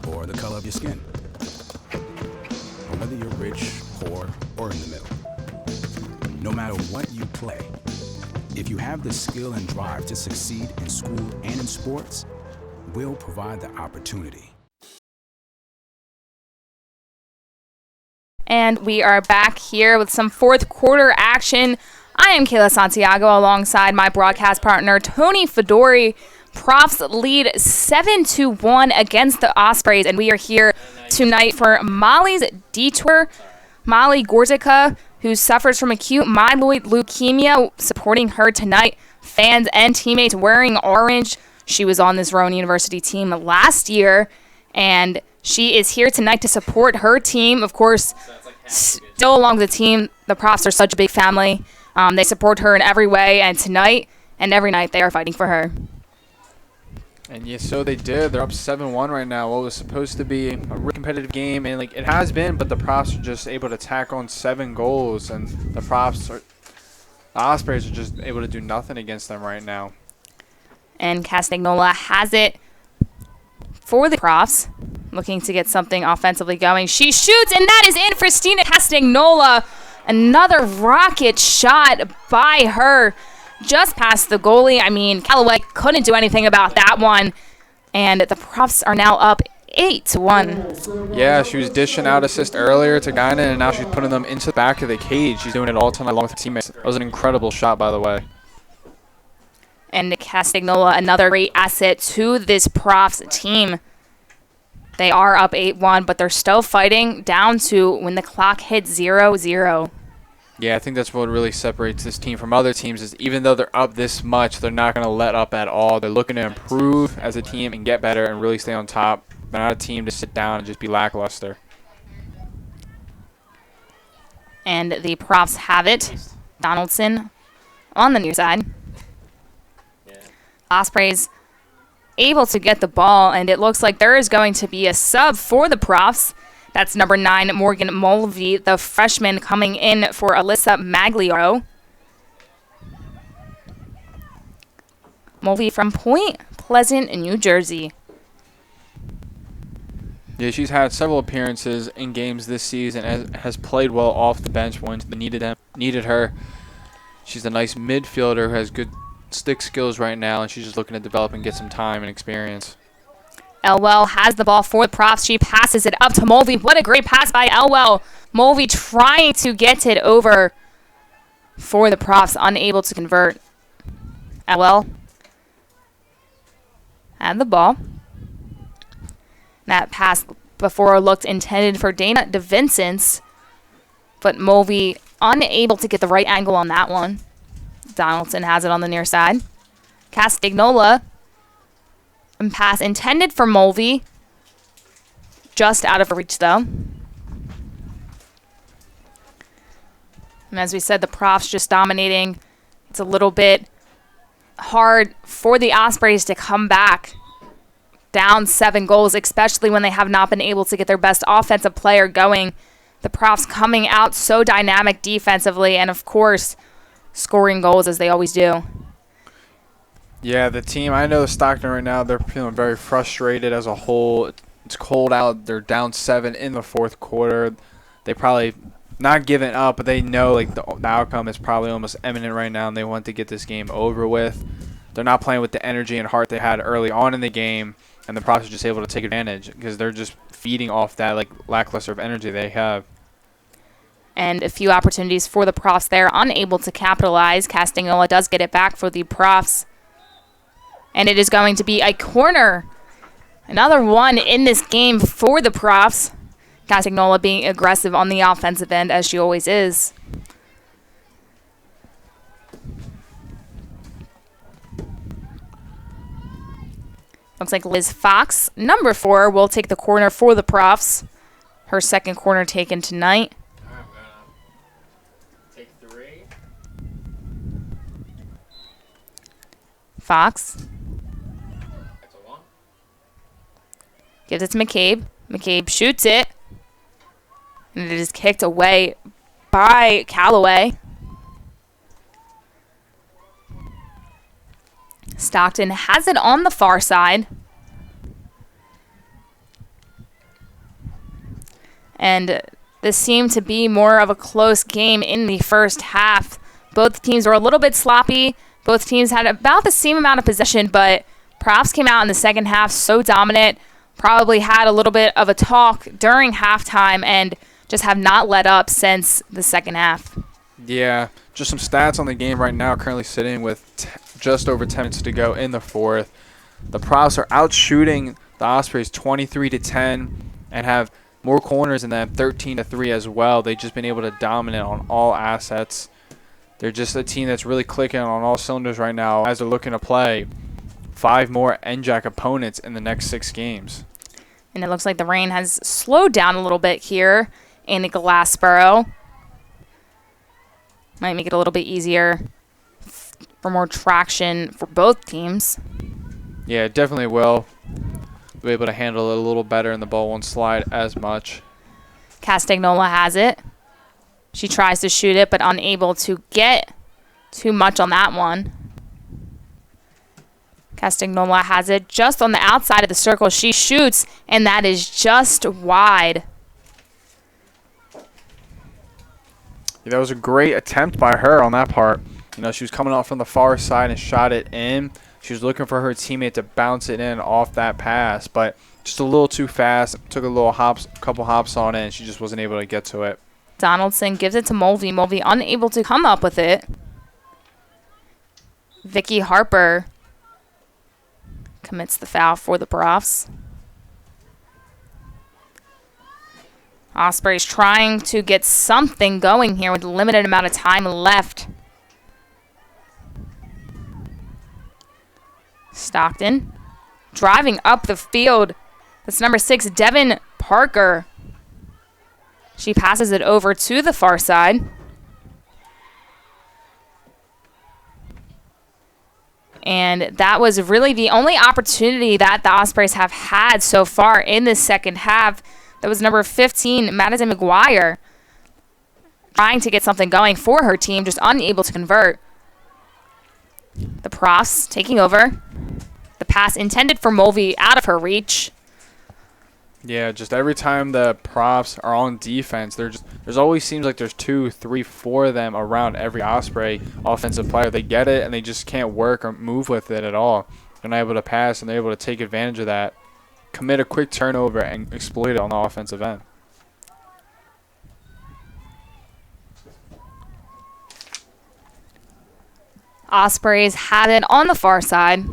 Speaker 11: Or the color of your skin. Or whether you're rich, poor, or in the middle. No matter what you play, if you have the skill and drive to succeed in school and in sports, we'll provide the opportunity.
Speaker 13: And we are back here with some fourth quarter action. I am Kayla Santiago alongside my broadcast partner, Tony Fedori. Profs lead 7-1 against the Ospreys, and we are here tonight for Molly's Detour. Molly Gorzica, who suffers from acute myeloid leukemia, supporting her tonight. Fans and teammates wearing orange. She was on this Rowan University team last year, and she is here tonight to support her team. Of course, still along the team, the Profs are such a big family. They support her in every way, and tonight and every night they are fighting for her.
Speaker 14: And yes, so they did. They're up 7-1 right now. What was supposed to be a really competitive game, and like it has been, but the Profs are just able to tack on 7 goals, and the Ospreys are just able to do nothing against them right now.
Speaker 13: And Castagnola has it for the Profs, looking to get something offensively going. She shoots, and that is in for Stina Castagnola. Another rocket shot by her, just past the goalie. I mean, Callaway couldn't do anything about that one. And the Profs are now up 8-1.
Speaker 14: Yeah, she was dishing out assist earlier to Guinan, and now she's putting them into the back of the cage. She's doing it all tonight along with her teammates. That was an incredible shot, by the way.
Speaker 13: And Castagnola, another great asset to this Profs team. They are up 8-1, but they're still fighting down to when the clock hits 0-0.
Speaker 14: Yeah, I think that's what really separates this team from other teams is even though they're up this much, they're not going to let up at all. They're looking to improve as a team and get better and really stay on top. They're not a team to sit down and just be lackluster.
Speaker 13: And the Profs have it. Donaldson on the near side. Ospreys able to get the ball, and it looks like there is going to be a sub for the Profs. That's number 9, Morgan Mulvey, the freshman, coming in for Alyssa Magliaro. Mulvey from Point Pleasant, New Jersey.
Speaker 14: Yeah, she's had several appearances in games this season and has played well off the bench when they needed her. She's a nice midfielder who has good stick skills right now, and she's just looking to develop and get some time and experience.
Speaker 13: Elwell has the ball for the Profs. She passes it up to Mulvey. What a great pass by Elwell. Mulvey trying to get it over for the Profs, unable to convert. Elwell had the ball. That pass before looked intended for Dana DeVincent's, but Mulvey unable to get the right angle on that one. Donaldson has it on the near side. Castagnola, and pass intended for Mulvey, just out of reach though. And as we said, the Profs just dominating. It's a little bit hard for the Ospreys to come back down 7 goals, especially when they have not been able to get their best offensive player going. The Profs coming out so dynamic defensively and, of course, scoring goals as they always do.
Speaker 14: Yeah, the team, I know Stockton right now, they're feeling very frustrated as a whole. It's cold out. They're down 7 in the fourth quarter. They probably not giving up, but they know like the outcome is probably almost imminent right now, and they want to get this game over with. They're not playing with the energy and heart they had early on in the game, and the Profs are just able to take advantage because they're just feeding off that like lackluster of energy they have.
Speaker 13: And a few opportunities for the Profs there, unable to capitalize. Castagnola does get it back for the Profs. And it is going to be a corner. Another one in this game for the Profs. Castagnola being aggressive on the offensive end, as she always is. Looks like Liz Fox, number 4, will take the corner for the Profs. Her second corner taken tonight.
Speaker 14: I'm going to take 3.
Speaker 13: Fox. Gives it to McCabe. McCabe shoots it. And it is kicked away by Callaway. Stockton has it on the far side. And this seemed to be more of a close game in the first half. Both teams were a little bit sloppy. Both teams had about the same amount of possession, but Profs came out in the second half so dominant. Probably had a little bit of a talk during halftime and just have not let up since the second half.
Speaker 14: Yeah, just some stats on the game right now. Currently sitting with just over 10 minutes to go in the fourth. The Profs are out shooting the Ospreys 23-10 and have more corners than them, 13-3 as well. They've just been able to dominate on all assets. They're just a team that's really clicking on all cylinders right now as they're looking to play 5 more NJAC opponents in the next 6 games.
Speaker 13: And it looks like the rain has slowed down a little bit here in Glassboro. Might make it a little bit easier for more traction for both teams.
Speaker 14: Yeah, it definitely will. Be able to handle it a little better and the ball won't slide as much.
Speaker 13: Castagnola has it. She tries to shoot it, but unable to get too much on that one. Castagnola has it just on the outside of the circle. She shoots, and that is just wide.
Speaker 14: Yeah, that was a great attempt by her on that part. You know, she was coming off from the far side and shot it in. She was looking for her teammate to bounce it in off that pass, but just a little too fast. Took a couple hops on it, and she just wasn't able to get to it.
Speaker 13: Donaldson gives it to Mulvey. Mulvey unable to come up with it. Vicky Harper commits the foul for the Profs. Ospreys trying to get something going here with a limited amount of time left. Stockton driving up the field. That's number 6, Devin Parker. She passes it over to the far side. And that was really the only opportunity that the Ospreys have had so far in the second half. That was number 15, Madison McGuire, trying to get something going for her team, just unable to convert. The Profs taking over. The pass intended for Mulvey out of her reach.
Speaker 14: Yeah, just every time the Profs are on defense, there's always seems like there's 2, 3, 4 of them around every Osprey offensive player. They get it, and they just can't work or move with it at all. They're not able to pass, and they're able to take advantage of that, commit a quick turnover, and exploit it on the offensive end.
Speaker 13: Ospreys had it on the far side.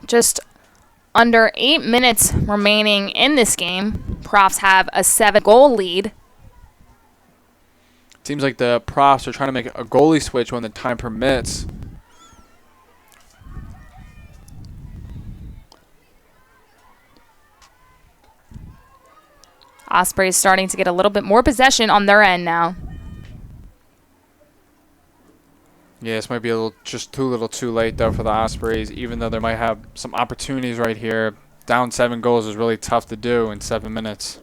Speaker 13: Just under 8 minutes remaining in this game. Profs have a 7-goal lead.
Speaker 14: Seems like the Profs are trying to make a goalie switch when the time permits.
Speaker 13: Ospreys starting to get a little bit more possession on their end now.
Speaker 14: Yeah, this might be a little too late though for the Ospreys, even though they might have some opportunities right here. Down 7 goals is really tough to do in 7 minutes.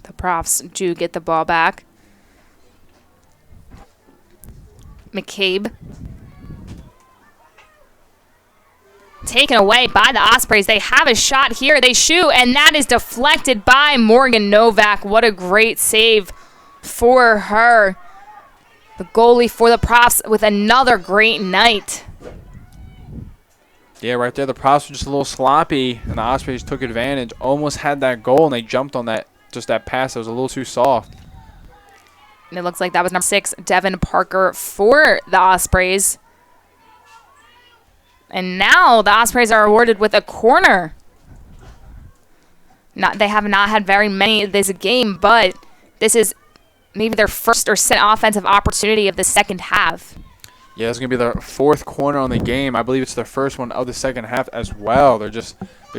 Speaker 13: The Profs do get the ball back. McCabe. Taken away by the Ospreys. They have a shot here. They shoot, and that is deflected by Morgan Novak. What a great save for her. The goalie for the Profs with another great night.
Speaker 14: Yeah, right there, the Profs were just a little sloppy, and the Ospreys took advantage. Almost had that goal, and they jumped on that pass that was a little too soft.
Speaker 13: And it looks like that was number 6, Devin Parker, for the Ospreys. And now the Ospreys are awarded with a corner. They have not had very many this game, but this is maybe their first or second offensive opportunity of the second half.
Speaker 14: Yeah, it's going to be their 4th corner on the game. I believe it's their first one of the second half as well. Their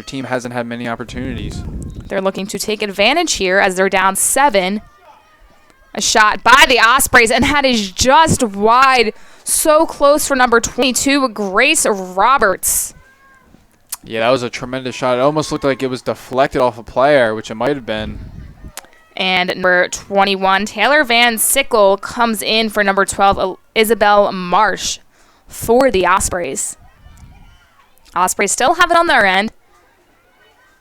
Speaker 14: team hasn't had many opportunities. They're
Speaker 13: looking to take advantage here as they're down 7. A shot by the Ospreys, and that is just wide. So close for number 22, Grace Roberts.
Speaker 14: Yeah, that was a tremendous shot. It almost looked like it was deflected off a player, which it might have been.
Speaker 13: And number 21, Taylor Van Sickle, comes in for number 12, Isabel Marsh, for the Ospreys. Ospreys still have it on their end.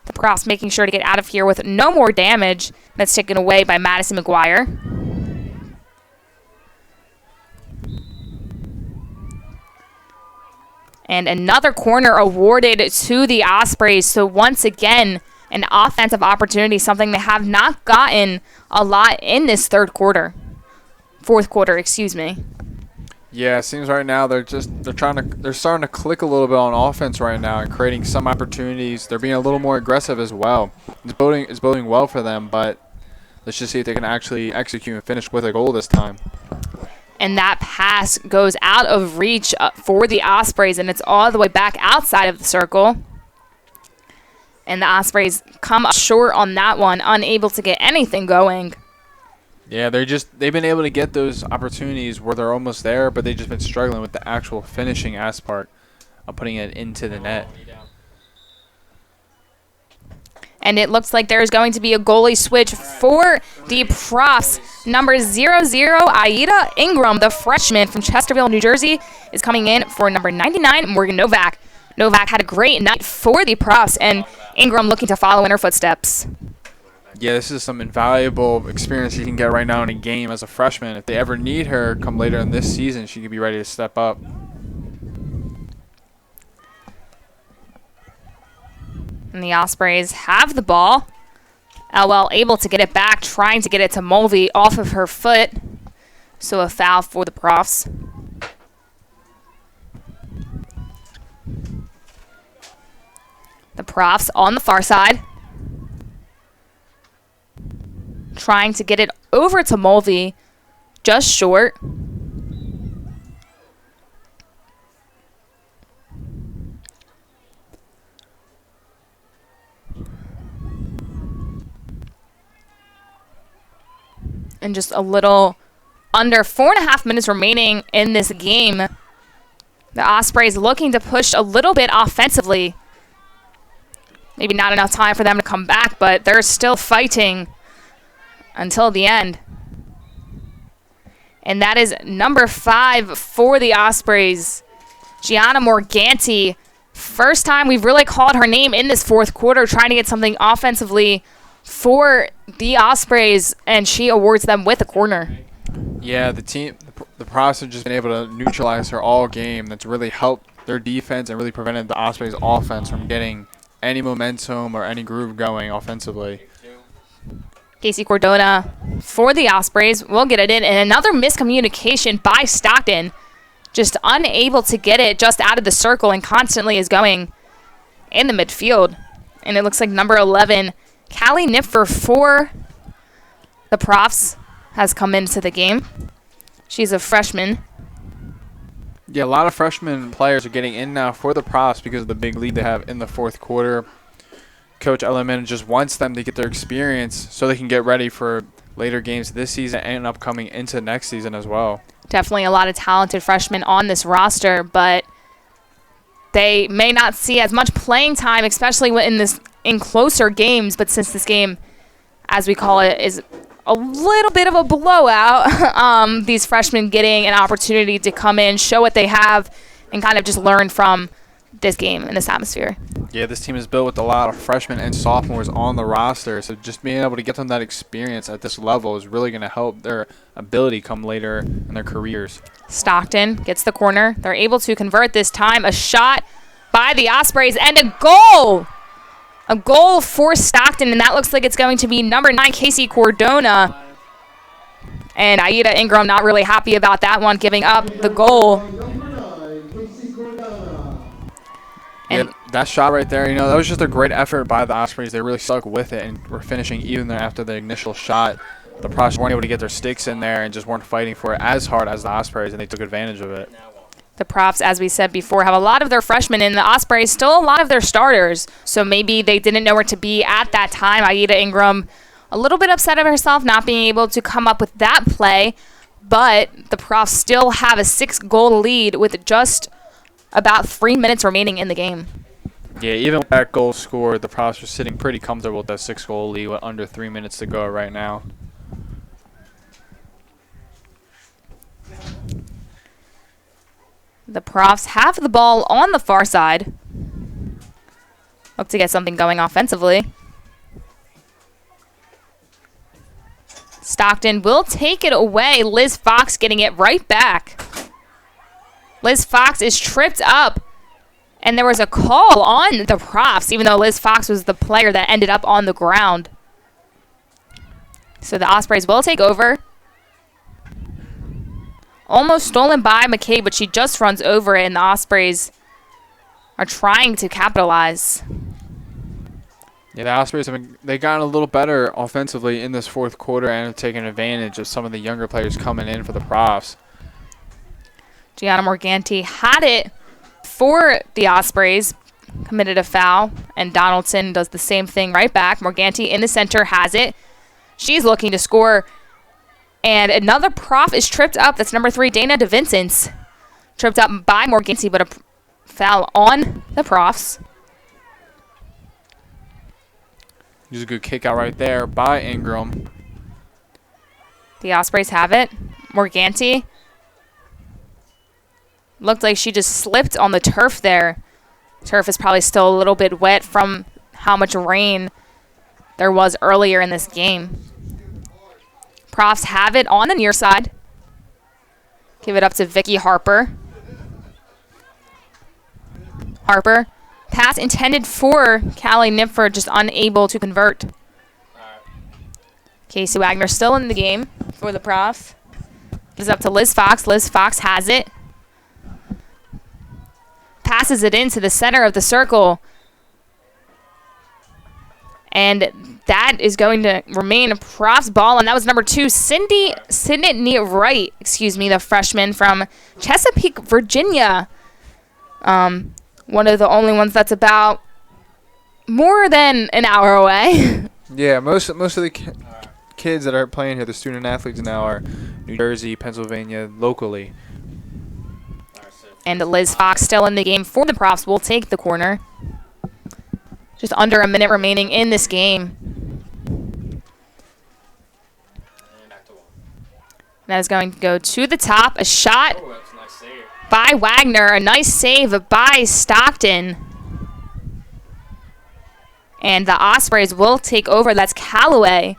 Speaker 13: The Profs making sure to get out of here with no more damage. That's taken away by Madison McGuire. And another corner awarded to the Ospreys. So once again, an offensive opportunity, something they have not gotten a lot in this fourth quarter, excuse me.
Speaker 14: Yeah, it seems right now they're starting to click a little bit on offense right now and creating some opportunities. They're being a little more aggressive as well. It's boding well for them, but let's just see if they can actually execute and finish with a goal this time.
Speaker 13: And that pass goes out of reach for the Ospreys, and it's all the way back outside of the circle. And the Ospreys come up short on that one, unable to get anything going.
Speaker 14: Yeah, they've been able to get those opportunities where they're almost there, but they've just been struggling with the actual finishing aspect of putting it into the net.
Speaker 13: And it looks like there's going to be a goalie switch for the Profs. Number 00, Aida Ingram, the freshman from Chesterfield, New Jersey, is coming in for number 99, Morgan Novak. Novak had a great night for the Profs, and Ingram looking to follow in her footsteps.
Speaker 14: Yeah, this is some invaluable experience you can get right now in a game as a freshman. If they ever need her come later in this season, she could be ready to step up.
Speaker 13: And the Ospreys have the ball. Elwell able to get it back, trying to get it to Mulvey off of her foot. So a foul for the Profs. The Profs on the far side, trying to get it over to Mulvey, just short. And just a little under 4.5 minutes remaining in this game. The Ospreys looking to push a little bit offensively. Maybe not enough time for them to come back, but they're still fighting until the end. And that is number 5 for the Ospreys, Gianna Morganti. First time we've really called her name in this fourth quarter, trying to get something offensively for the Ospreys, and she awards them with a corner.
Speaker 14: Yeah, the Profs have just been able to neutralize her all game. That's really helped their defense and really prevented the Ospreys offense from getting any momentum or any groove going offensively.
Speaker 13: Casey Cordona for the Ospreys will get it in. And another miscommunication by Stockton. Just unable to get it just out of the circle and constantly is going in the midfield. And it looks like number 11, Callie Nipfer for the Profs, has come into the game. She's a freshman.
Speaker 14: Yeah, a lot of freshman players are getting in now for the Profs because of the big lead they have in the fourth quarter. Coach Elliman just wants them to get their experience so they can get ready for later games this season and upcoming into next season as well.
Speaker 13: Definitely a lot of talented freshmen on this roster, but they may not see as much playing time, especially in closer games. But since this game, as we call it, is a little bit of a blowout, these freshmen getting an opportunity to come in, show what they have, and kind of just learn from this game and this atmosphere.
Speaker 14: Yeah, this team is built with a lot of freshmen and sophomores on the roster, so just being able to get them that experience at this level is really going to help their ability come later in their careers.
Speaker 13: Stockton gets the corner. They're able to convert this time. A shot by the Ospreys and a goal! A goal for Stockton, and that looks like it's going to be number 9, Casey Cordona. And Aida Ingram not really happy about that one, giving up the goal.
Speaker 14: And that shot right there, that was just a great effort by the Ospreys. They really stuck with it and were finishing even there after the initial shot. The Profs weren't able to get their sticks in there and just weren't fighting for it as hard as the Ospreys, and they took advantage of it.
Speaker 13: The Profs, as we said before, have a lot of their freshmen, and the Ospreys still a lot of their starters. So maybe they didn't know where to be at that time. Aida Ingram a little bit upset of herself not being able to come up with that play, but the Profs still have a 6-goal lead with just about 3 minutes remaining in the game.
Speaker 14: Yeah, even with that goal scored, the Profs are sitting pretty comfortable with that 6-goal lead with under 3 minutes to go right now.
Speaker 13: The Profs have the ball on the far side. Look to get something going offensively. Stockton will take it away. Liz Fox getting it right back. Liz Fox is tripped up. And there was a call on the Profs, even though Liz Fox was the player that ended up on the ground. So the Ospreys will take over. Almost stolen by McCabe, but she just runs over it, and the Ospreys are trying to capitalize.
Speaker 14: Yeah, the Ospreys they've gotten a little better offensively in this fourth quarter and have taken advantage of some of the younger players coming in for the Profs.
Speaker 13: Gianna Morganti had it for the Ospreys, committed a foul, and Donaldson does the same thing right back. Morganti in the center has it. She's looking to score. And another Prof is tripped up. That's number 3, Dana DeVincent's. Tripped up by Morganti, but a foul on the Profs.
Speaker 14: Just a good kick out right there by Ingram.
Speaker 13: The Ospreys have it. Morganti. Looked like she just slipped on the turf there. Turf is probably still a little bit wet from how much rain there was earlier in this game. Profs have it on the near side. Give it up to Vicky Harper. Harper. Pass intended for Callie Nipfer, just unable to convert. Casey Wagner still in the game for the Profs. Gives up to Liz Fox. Liz Fox has it. Passes it into the center of the circle. And that is going to remain a Profs ball, and that was number 2, Sydney Wright, the freshman from Chesapeake, Virginia. One of the only ones that's about more than an hour away.
Speaker 14: Yeah, most of the kids that are playing here, the student athletes now, are New Jersey, Pennsylvania, locally.
Speaker 13: And Liz Fox still in the game for the Profs will take the corner. Just under a minute remaining in this game. That is going to go to the top. A shot by Wagner. A nice save by Stockton. And the Ospreys will take over. That's Callaway,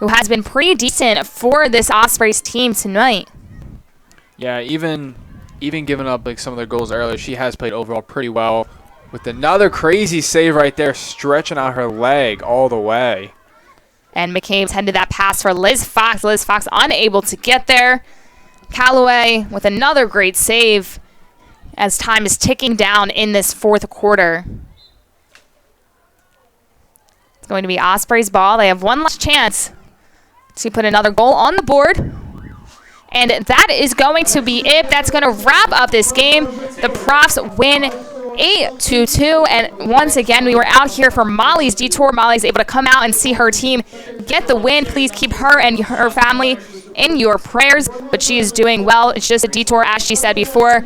Speaker 13: who has been pretty decent for this Ospreys team tonight.
Speaker 14: Yeah, even giving up some of their goals earlier, she has played overall pretty well. With another crazy save right there, stretching out her leg all the way.
Speaker 13: And McCabe intended that pass for Liz Fox. Liz Fox unable to get there. Callaway with another great save as time is ticking down in this fourth quarter. It's going to be Osprey's ball. They have one last chance to put another goal on the board. And that is going to be it. That's going to wrap up this game. The Profs win 8-2. And once again, we were out here for Molly's Detour. Molly's able to come out and see her team get the win. Please keep her and her family in your prayers. But she is doing well. It's just a detour, as she said before.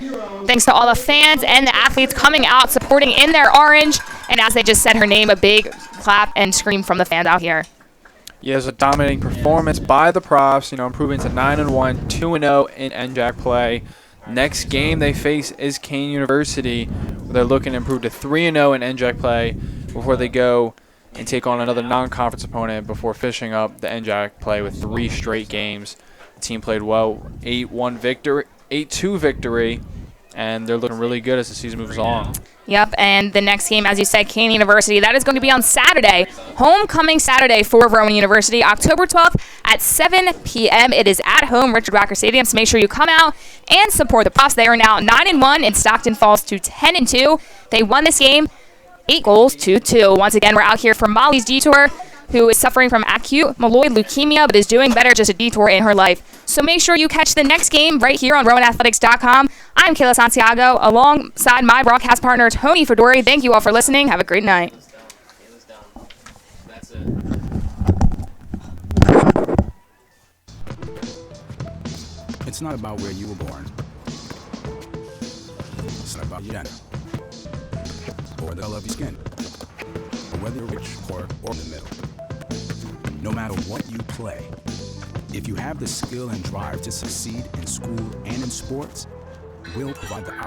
Speaker 13: Thanks to all the fans and the athletes coming out, supporting in their orange. And as they just said her name, a big clap and scream from the fans out here.
Speaker 14: Yeah, it was a dominating performance by the Profs, improving to 9-1, 2-0 in NJAC play. Next game they face is Kane University, where they're looking to improve to 3-0 in NJAC play before they go and take on another non-conference opponent before finishing up the NJAC play with 3 straight games. The team played well, 8-2 victory, and they're looking really good as the season moves on.
Speaker 13: Yep, and the next game, as you said, Kane University, that is going to be on Saturday, homecoming Saturday for Rowan University, October 12th at 7 p.m. It is at home, Richard Wacker Stadium, so make sure you come out and support the Profs. They are now 9-1, and Stockton falls to 10-2. They won this game 8-2. Once again, we're out here for Molly's Detour, who is suffering from acute myeloid leukemia but is doing better, just a detour in her life. So make sure you catch the next game right here on RowanAthletics.com. I'm Kayla Santiago alongside my broadcast partner, Tony Fedori. Thank you all for listening. Have a great night.
Speaker 11: It's not about where you were born. It's not about your gender. Or the color of your skin. Or whether you're rich, poor, or in the middle. No matter what you play, if you have the skill and drive to succeed in school and in sports, we'll provide the opportunity.